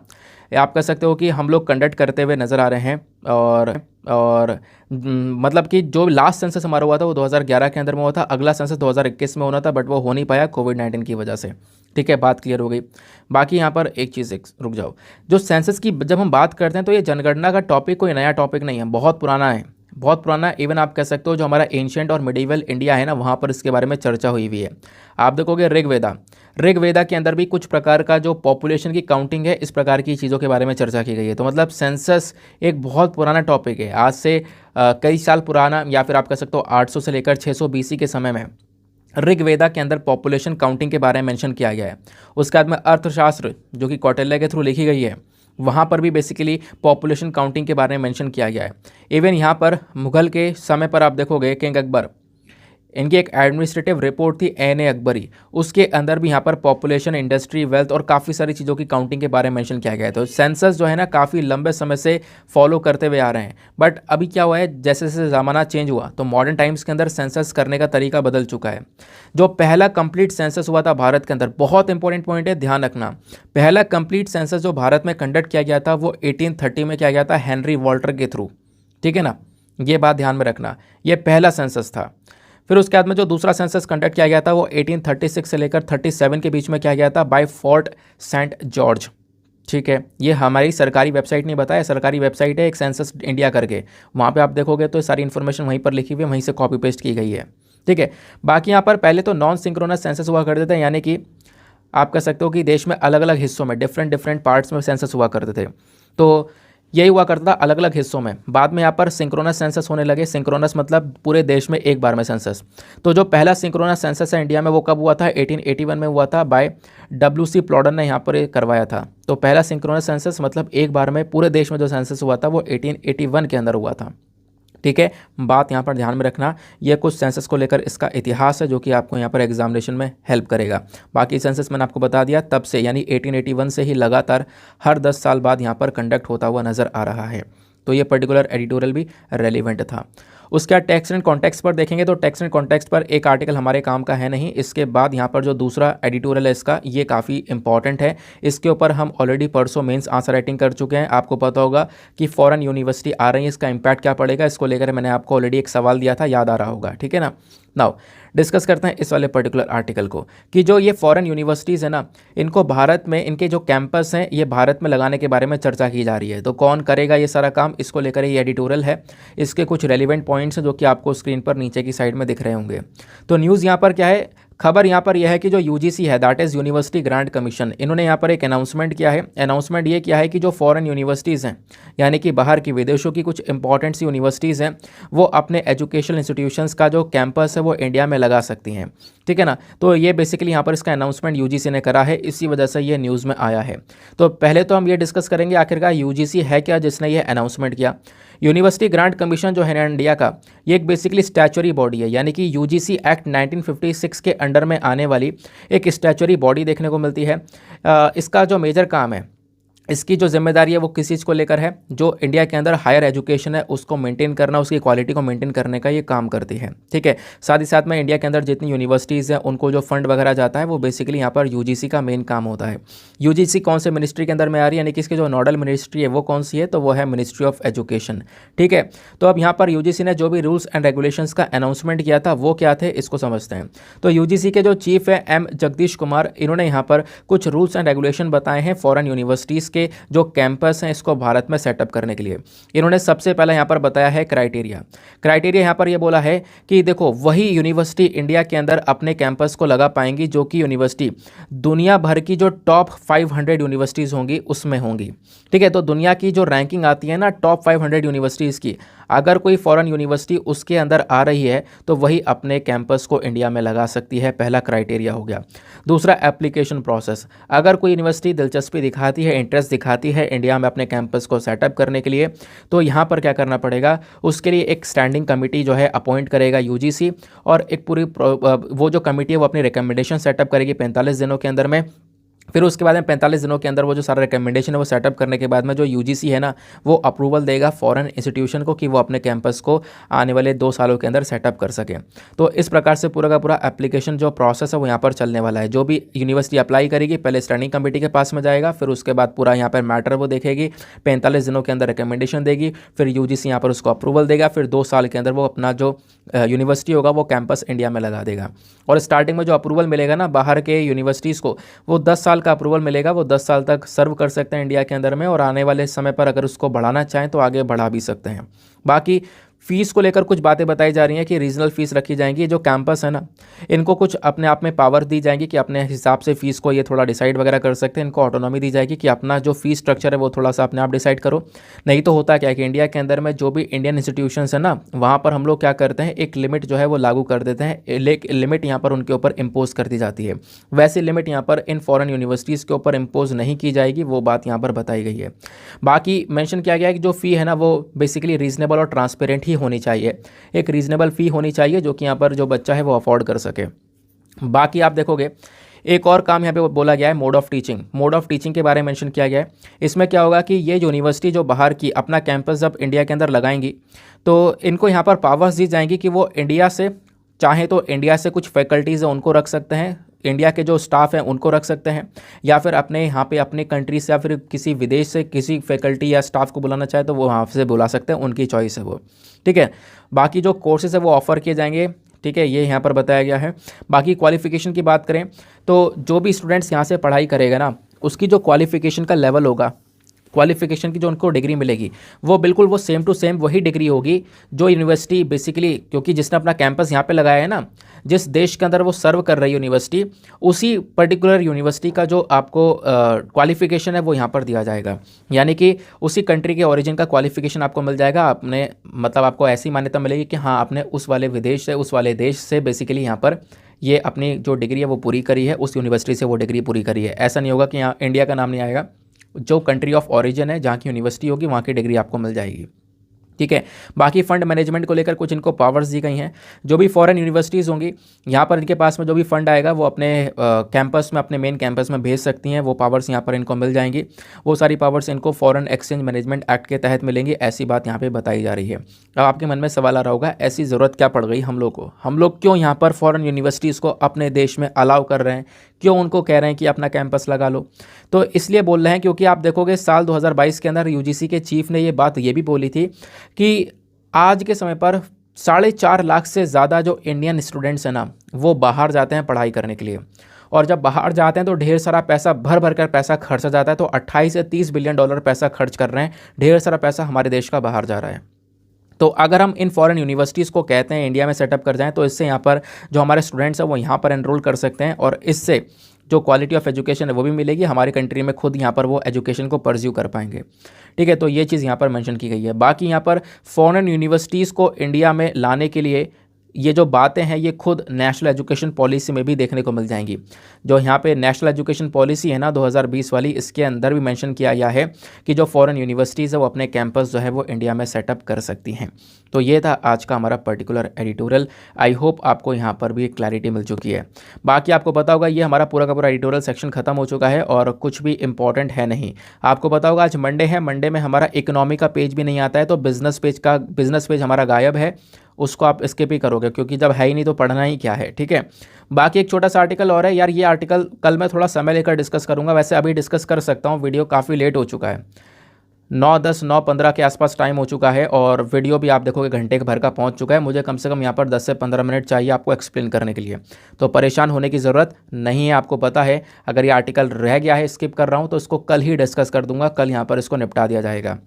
आप कह सकते हो कि हम लोग कंडक्ट करते हुए नज़र आ रहे हैं और मतलब कि जो लास्ट सेंसस हमारा हुआ था वो 2011 के अंदर में हुआ था, अगला सेंसस 2021 में होना था बट वो हो नहीं पाया कोविड-19 की वजह से। ठीक है, बात क्लियर हो गई। बाकी यहाँ पर एक चीज़ रुक जाओ, जो सेंसस की जब हम बात करते हैं तो ये जनगणना का टॉपिक कोई नया टॉपिक नहीं है, बहुत पुराना है, बहुत पुराना। इवन आप कह सकते हो जो हमारा एंशिएंट और मिडिवल इंडिया है ना वहाँ पर इसके बारे में चर्चा हुई हुई है। आप देखोगे ऋग्वेदा के अंदर भी कुछ प्रकार का जो पॉपुलेशन की काउंटिंग है इस प्रकार की चीज़ों के बारे में चर्चा की गई है। तो मतलब सेंसस एक बहुत पुराना टॉपिक है, आज से कई साल पुराना, या फिर आप कह सकते हो 800 से लेकर 600 BC के समय में ऋग्वेदा के अंदर पॉपुलेशन काउंटिंग के बारे में मेंशन किया गया है। उसके बाद में अर्थशास्त्र जो कि कौटिल्य के थ्रू लिखी गई है, वहाँ पर भी बेसिकली पॉपुलेशन काउंटिंग के बारे में मेंशन किया गया है। इवन यहाँ पर मुगल के समय पर आप देखोगे किंग अकबर इनकी एक एडमिनिस्ट्रेटिव रिपोर्ट थी एन ए अकबरी, उसके अंदर भी यहाँ पर पॉपुलेशन, इंडस्ट्री, वेल्थ और काफ़ी सारी चीज़ों की काउंटिंग के बारे में मेंशन किया गया है। तो सेंसस जो है ना काफ़ी लंबे समय से फॉलो करते हुए आ रहे हैं, बट अभी क्या हुआ है, जैसे जैसे ज़माना चेंज हुआ तो मॉडर्न टाइम्स के अंदर सेंसस करने का तरीका बदल चुका है। जो पहला कंप्लीट सेंसस हुआ था भारत के अंदर, बहुत इंपॉर्टेंट पॉइंट है, ध्यान रखना, पहला कंप्लीट सेंसस जो भारत में कंडक्ट किया गया था वो 1830 में किया गया था हेनरी वॉल्टर के थ्रू, ठीक है ना, ये बात ध्यान में रखना, ये पहला सेंसस था। फिर उसके बाद में जो दूसरा सेंसस कंडक्ट किया गया था वो 1836 से लेकर 37 के बीच में किया गया था बाय फोर्ट सेंट जॉर्ज, ठीक है। ये हमारी सरकारी वेबसाइट नहीं बताया, सरकारी वेबसाइट है एक सेंसस इंडिया करके, वहाँ पे आप देखोगे तो सारी इन्फॉर्मेशन वहीं पर लिखी हुई है, वहीं से कॉपी पेस्ट की गई है, ठीक है। बाकी यहाँ पर पहले तो नॉन सिंक्रोनस सेंसस हुआ करते थे, यानी कि आप कह सकते हो कि देश में अलग अलग हिस्सों में डिफरेंट पार्ट्स में सेंसस हुआ करते थे, तो यही हुआ करता था अलग अलग हिस्सों में। बाद में यहाँ पर सिंक्रोनस सेंसस होने लगे, सिंक्रोनस मतलब पूरे देश में एक बार में सेंसस। तो जो पहला सिंक्रोनस सेंसस है इंडिया में वो कब हुआ था, 1881 में हुआ था, बाय WC प्लॉडर ने यहाँ पर करवाया था। तो पहला सिंक्रोनस सेंसस मतलब एक बार में पूरे देश में जो सेंसस हुआ था वो 1881 के अंदर हुआ था, ठीक है। बात यहाँ पर ध्यान में रखना, ये कुछ सेंसस को लेकर इसका इतिहास है जो कि आपको यहाँ पर एग्जामिनेशन में हेल्प करेगा। बाकी सेंसस मैंने आपको बता दिया, तब से यानी 1881 से ही लगातार हर 10 साल बाद यहाँ पर कंडक्ट होता हुआ नज़र आ रहा है। तो ये पर्टिकुलर एडिटोरियल भी रेलिवेंट था। उसके बाद टेक्स्ट एंड कॉन्टेक्स्ट पर देखेंगे तो टेक्स्ट एंड कॉन्टेक्स्ट पर एक आर्टिकल हमारे काम का है नहीं। इसके बाद यहाँ पर जो दूसरा एडिटोरियल है इसका, ये काफ़ी इंपॉर्टेंट है, इसके ऊपर हम ऑलरेडी परसों मेंस आंसर राइटिंग कर चुके हैं। आपको पता होगा कि फॉरेन यूनिवर्सिटी आ रही है, इसका इम्पैक्ट क्या पड़ेगा, इसको लेकर मैंने आपको ऑलरेडी एक सवाल दिया था, याद आ रहा होगा, ठीक है ना। नाउ डिस्कस करते हैं इस वाले पर्टिकुलर आर्टिकल को कि जो ये फॉरेन यूनिवर्सिटीज़ है ना, इनको भारत में, इनके जो कैंपस हैं ये भारत में लगाने के बारे में चर्चा की जा रही है। तो कौन करेगा ये सारा काम, इसको लेकर ये एडिटोरियल है। इसके कुछ रेलिवेंट पॉइंट्स हैं जो कि आपको स्क्रीन पर नीचे की साइड में दिख रहे होंगे। तो न्यूज़ यहाँ पर क्या है, खबर यहाँ पर यह है कि जो यूजीसी है, that is university grant commission, इन्होंने यहाँ पर एक अनाउंसमेंट किया है। अनाउंसमेंट ये किया है कि जो फॉरेन यूनिवर्सिटीज़ हैं, यानी कि बाहर की, विदेशों की कुछ इंपॉर्टेंट सी यूनिवर्सिटीज़ हैं, वो अपने एजुकेशनल इंस्टीट्यूशंस का जो कैंपस है वो इंडिया में लगा सकती हैं, ठीक है ना। तो ये बेसिकली यहाँ पर इसका अनाउंसमेंट यूजीसी ने करा है, इसी वजह से ये न्यूज़ में आया है। तो पहले तो हम ये डिस्कस करेंगे आखिरकार यूजीसी है क्या जिसने ये अनाउंसमेंट किया। यूनिवर्सिटी ग्रांट कमीशन जो है ना इंडिया का, ये एक बेसिकली स्टैचुरी बॉडी है, यानी कि यूजीसी एक्ट 1956 के अंडर में आने वाली एक स्टैचुरी बॉडी देखने को मिलती है। इसका जो मेजर काम है, इसकी जो जिम्मेदारी है वो किस चीज़ को लेकर है, जो इंडिया के अंदर हायर एजुकेशन है उसको मेंटेन करना, उसकी क्वालिटी को मेंटेन करने का ये काम करती है, ठीक है। साथ ही साथ में इंडिया के अंदर जितनी यूनिवर्सिटीज़ हैं उनको जो फंड वगैरह जाता है वो बेसिकली यहाँ पर यूजीसी का मेन काम होता है। यूजीसी कौन से मिनिस्ट्री के अंदर में आ रही है, यानी कि इसकी जो नोडल मिनिस्ट्री है वो कौन सी है, तो वो है मिनिस्ट्री ऑफ एजुकेशन, ठीक है। तो अब यहाँ पर यूजीसी ने जो भी रूल्स एंड रेगुलेशंस का अनाउंसमेंट किया था वो क्या थे, इसको समझते हैं। तो यूजीसी के जो चीफ है M जगदीश कुमार, इन्होंने यहाँ पर कुछ रूल्स एंड रेगुलेशन बताए हैं फॉरेन यूनिवर्सिटीज़ के जो कैंपस हैं इसको भारत में सेटअप करने के लिए। इन्होंने सबसे पहले यहाँ पर बताया है क्राइटेरिया यहाँ पर ये बोला है कि देखो, वही यूनिवर्सिटी इंडिया के अंदर अपने कैंपस को लगा पाएंगी जो कि यूनिवर्सिटी दुनिया भर की जो टॉप 500 यूनिवर्सिटीज़ होंगी उसमें होंगी, ठीक है। तो दुनिया की जो रैंकिंग आती है ना टॉप 500 यूनिवर्सिटीज़ की, अगर कोई फॉरेन यूनिवर्सिटी उसके अंदर आ रही है तो वही अपने कैंपस को इंडिया में लगा सकती है, पहला क्राइटेरिया हो गया। दूसरा, एप्लीकेशन प्रोसेस, अगर कोई यूनिवर्सिटी दिलचस्पी दिखाती है, इंटरेस्ट दिखाती है इंडिया में अपने कैंपस को सेटअप करने के लिए, तो यहाँ पर क्या करना पड़ेगा, उसके लिए एक स्टैंडिंग कमेटी जो है अपॉइंट करेगा यूजीसी, और एक पूरी वो जो कमेटी है वो अपनी रिकमेंडेशन सेटअप करेगी 45 दिनों के अंदर में। फिर उसके बाद में 45 दिनों के अंदर वो जो सारा रिकमेंडेशन है वो सेटअप करने के बाद में जो यूजीसी है ना वो अप्रूवल देगा फॉरेन इंस्टीट्यूशन को कि वो अपने कैंपस को आने वाले 2 सालों के अंदर सेटअप कर सके। तो इस प्रकार से पूरा का पूरा एप्लीकेशन जो प्रोसेस है वो यहाँ पर चलने वाला है। जो भी यूनिवर्सिटी अप्लाई करेगी पहले स्टैंडिंग कमेटी के पास में जाएगा, फिर उसके बाद पूरा यहाँ पर मैटर वो देखेगी, 45 दिनों के अंदर रिकमेंडेशन देगी, फिर यूजीसी यहाँ पर उसको अप्रूवल देगा, फिर 2 साल के अंदर वो अपना जो यूनिवर्सिटी होगा वो कैंपस इंडिया में लगा देगा। और स्टार्टिंग में जो अप्रूवल मिलेगा ना बाहर के यूनिवर्सिटीज़ को, वो 10 साल का अप्रूवल मिलेगा, वो 10 साल तक सर्व कर सकते हैं इंडिया के अंदर में, और आने वाले समय पर अगर उसको बढ़ाना चाहें तो आगे बढ़ा भी सकते हैं। बाकी फीस को लेकर कुछ बातें बताई जा रही हैं कि रीजनल फीस रखी जाएंगी। जो कैंपस है ना इनको कुछ अपने आप में पावर दी जाएंगी कि अपने हिसाब से फीस को ये थोड़ा डिसाइड वगैरह कर सकते हैं, इनको ऑटोनॉमी दी जाएगी कि अपना जो फीस स्ट्रक्चर है वो थोड़ा सा अपने आप डिसाइड करो। नहीं तो होता क्या है कि इंडिया के अंदर में जो भी इंडियन इंस्टीट्यूशंस है ना वहाँ पर हम लोग क्या करते हैं, एक लिमिट जो है वो लागू कर देते हैं, लिमिट यहाँ पर उनके ऊपर इम्पोज कर दी जाती है। वैसी लिमिट यहाँ पर इन फॉरेन यूनिवर्सिटीज़ के ऊपर इम्पोज नहीं की जाएगी, वो बात यहाँ पर बताई गई है। बाकी मेंशन किया गया है कि जो फ़ी है ना वो बेसिकली रीजनेबल और ट्रांसपेरेंट ही होनी चाहिए, एक रीज़नेबल फ़ी होनी चाहिए जो कि यहाँ पर जो बच्चा है वो अफोर्ड कर सके। बाकी आप देखोगे एक और काम यहाँ पे बोला गया है mode of teaching. Mode of teaching के बारे में मेंशन किया गया है। इसमें क्या होगा कि ये यूनिवर्सिटी जो बाहर की अपना कैंपस जब इंडिया के अंदर लगाएंगी तो इनको यहाँ पर पावर्स दी जाएंगी कि वो इंडिया से चाहे तो इंडिया से कुछ फैकल्टीज़ हैं उनको रख सकते हैं, इंडिया के जो स्टाफ हैं उनको रख सकते हैं, या फिर अपने यहाँ पे अपने कंट्री से या फिर किसी विदेश से किसी फैकल्टी या स्टाफ को बुलाना चाहे तो वो वहाँ से बुला सकते हैं, उनकी चॉइस है वो। ठीक है, बाकी जो कोर्सेज है वो ऑफ़र किए जाएंगे। ठीक है, ये यहाँ पर बताया गया है। बाकी क्वालिफ़िकेशन की बात करें तो जो भी स्टूडेंट्स यहाँ से पढ़ाई करेगा ना उसकी जो क्वालिफ़िकेशन का लेवल होगा, क्वालिफिकेशन की जो उनको डिग्री मिलेगी वो बिल्कुल वो सेम टू सेम वही डिग्री होगी जो यूनिवर्सिटी बेसिकली, क्योंकि जिसने अपना कैंपस यहाँ पे लगाया है ना, जिस देश के अंदर वो सर्व कर रही यूनिवर्सिटी, उसी पर्टिकुलर यूनिवर्सिटी का जो आपको क्वालिफिकेशन है वो यहाँ पर दिया जाएगा। यानी कि उसी कंट्री के ओरिजिन का क्वालिफिकेशन आपको मिल जाएगा। आपने मतलब आपको ऐसी मान्यता मिलेगी कि हाँ आपने उस वाले विदेश से, उस वाले देश से बेसिकली यहाँ पर ये अपनी जो डिग्री है वो पूरी करी है, उस यूनिवर्सिटी से वो डिग्री पूरी करी है। ऐसा नहीं होगा कि यहाँ इंडिया का नाम नहीं आएगा, जो कंट्री ऑफ ओरिजिन है जहाँ की यूनिवर्सिटी होगी वहाँ की डिग्री आपको मिल जाएगी। ठीक है, बाकी फंड मैनेजमेंट को लेकर कुछ इनको पावर्स दी गई हैं। जो भी फॉरेन यूनिवर्सिटीज़ होंगी यहाँ पर इनके पास में जो भी फंड आएगा वो अपने कैंपस में, अपने मेन कैंपस में भेज सकती हैं, वो पावर्स यहाँ पर इनको मिल जाएंगी। वो सारी पावर्स इनको फॉरेन एक्सचेंज मैनेजमेंट एक्ट के तहत मिलेंगी, ऐसी बात यहाँ पे बताई जा रही है। अब आपके मन में सवाल आ रहा होगा ऐसी ज़रूरत क्या पड़ गई हम लोग को, हम लोग क्यों यहाँ पर फॉरेन यूनिवर्सिटीज़ को अपने देश में अलाउ कर रहे हैं, क्यों उनको कह रहे हैं कि अपना कैंपस लगा लो। तो इसलिए बोल रहे हैं क्योंकि आप देखोगे साल 2022 के अंदर यूजीसी के चीफ ने ये बात ये भी बोली थी कि आज के समय पर 4.5 लाख से ज़्यादा जो इंडियन स्टूडेंट्स हैं ना वो बाहर जाते हैं पढ़ाई करने के लिए, और जब बाहर जाते हैं तो ढेर सारा पैसा भर भर कर पैसा खर्चा जाता है। तो 28 से 30 बिलियन डॉलर पैसा खर्च कर रहे हैं, ढेर सारा पैसा हमारे देश का बाहर जा रहा है। तो अगर हम इन फॉरेन यूनिवर्सिटीज़ को कहते हैं इंडिया में सेटअप कर जाएं तो इससे यहाँ पर जो हमारे स्टूडेंट्स हैं वो यहाँ पर एनरोल कर सकते हैं, और इससे जो क्वालिटी ऑफ एजुकेशन है वो भी मिलेगी, हमारी कंट्री में खुद यहाँ पर वो एजुकेशन को परस्यू कर पाएंगे। ठीक है, तो ये चीज़ यहाँ पर मेंशन की गई है। बाकी यहाँ पर फॉरेन यूनिवर्सिटीज़ को इंडिया में लाने के लिए ये जो बातें हैं ये खुद नेशनल एजुकेशन पॉलिसी में भी देखने को मिल जाएंगी। जो यहाँ पे नेशनल एजुकेशन पॉलिसी है ना 2020 वाली, इसके अंदर भी मेंशन किया गया है कि जो फॉरेन यूनिवर्सिटीज़ है वो अपने कैंपस जो है वो इंडिया में सेटअप कर सकती हैं। तो ये था आज का हमारा पर्टिकुलर एडिटोरियल। आई होप आपको यहाँ पर भी एक क्लैरिटी मिल चुकी है। बाकी आपको पता होगा ये हमारा पूरा का पूरा एडिटोरियल सेक्शन खत्म हो चुका है और कुछ भी इंपॉर्टेंट है नहीं। आपको पता होगा आज मंडे है, मंडे में हमारा इकोनॉमी का पेज भी नहीं आता है, तो बिजनेस पेज हमारा गायब है, उसको आप स्किप ही करोगे क्योंकि जब है ही नहीं तो पढ़ना ही क्या है। ठीक है, बाकी एक छोटा सा आर्टिकल और है यार, ये आर्टिकल कल मैं थोड़ा समय लेकर डिस्कस करूंगा, वैसे अभी डिस्कस कर सकता हूँ, वीडियो काफ़ी लेट हो चुका है, 9:10 9:15 के आसपास टाइम हो चुका है, और वीडियो भी आप देखोगे घंटे भर का पहुंच चुका है। मुझे कम से कम यहाँ पर 10 से 15 मिनट चाहिए आपको एक्सप्लेन करने के लिए, तो परेशान होने की ज़रूरत नहीं है। आपको पता है अगर ये आर्टिकल रह गया है, स्किप कर रहा हूँ, तो इसको कल ही डिस्कस कर दूंगा, कल यहाँ पर इसको निपटा दिया जाएगा,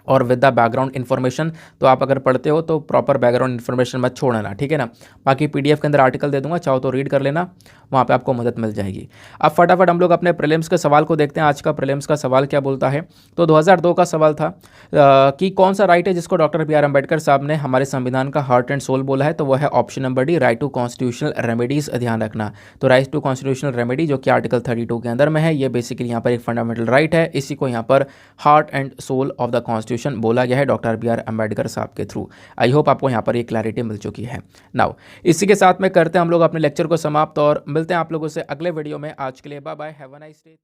और विद द बैकग्राउंड इन्फॉर्मेशन। तो आप अगर पढ़ते हो तो प्रॉपर बैकग्राउंड इन्फॉर्मेशन मत छोड़ना, ठीक है ना। बाकी पीडीएफ के अंदर आर्टिकल दे दूंगा, चाहो तो रीड कर लेना, वहाँ पे आपको मदद मिल जाएगी। अब फटाफट हम लोग अपने प्रीलिम्स के सवाल को देखते हैं। आज का प्रीलिम्स का सवाल क्या बोलता है, तो 2002 का सवाल था कि कौन सा राइट है जिसको डॉक्टर बी आर अम्बेडकर साहब ने हमारे संविधान का हार्ट एंड सोल बोला है, तो वह है option number D, right to constitutional remedies. ध्यान रखना, तो राइट टू कॉन्स्टिट्यूशनल रेमेडी जो कि आर्टिकल 32 के अंदर में है, ये बेसिकली यहाँ पर एक फंडामेंटल राइट है, इसी को यहाँ पर heart and soul of the constitution बोला गया है डॉक्टर बी आर अम्बेडकर साहब के थ्रू। आई होप आपको यहाँ पर ये क्लैरिटी मिल चुकी है। नाउ इसी के साथ में करते हैं हम लोग अपने लेक्चर को समाप्त, और मिलते हैं आप लोगों से अगले वीडियो में। आज के लिए bye bye, have a nice day.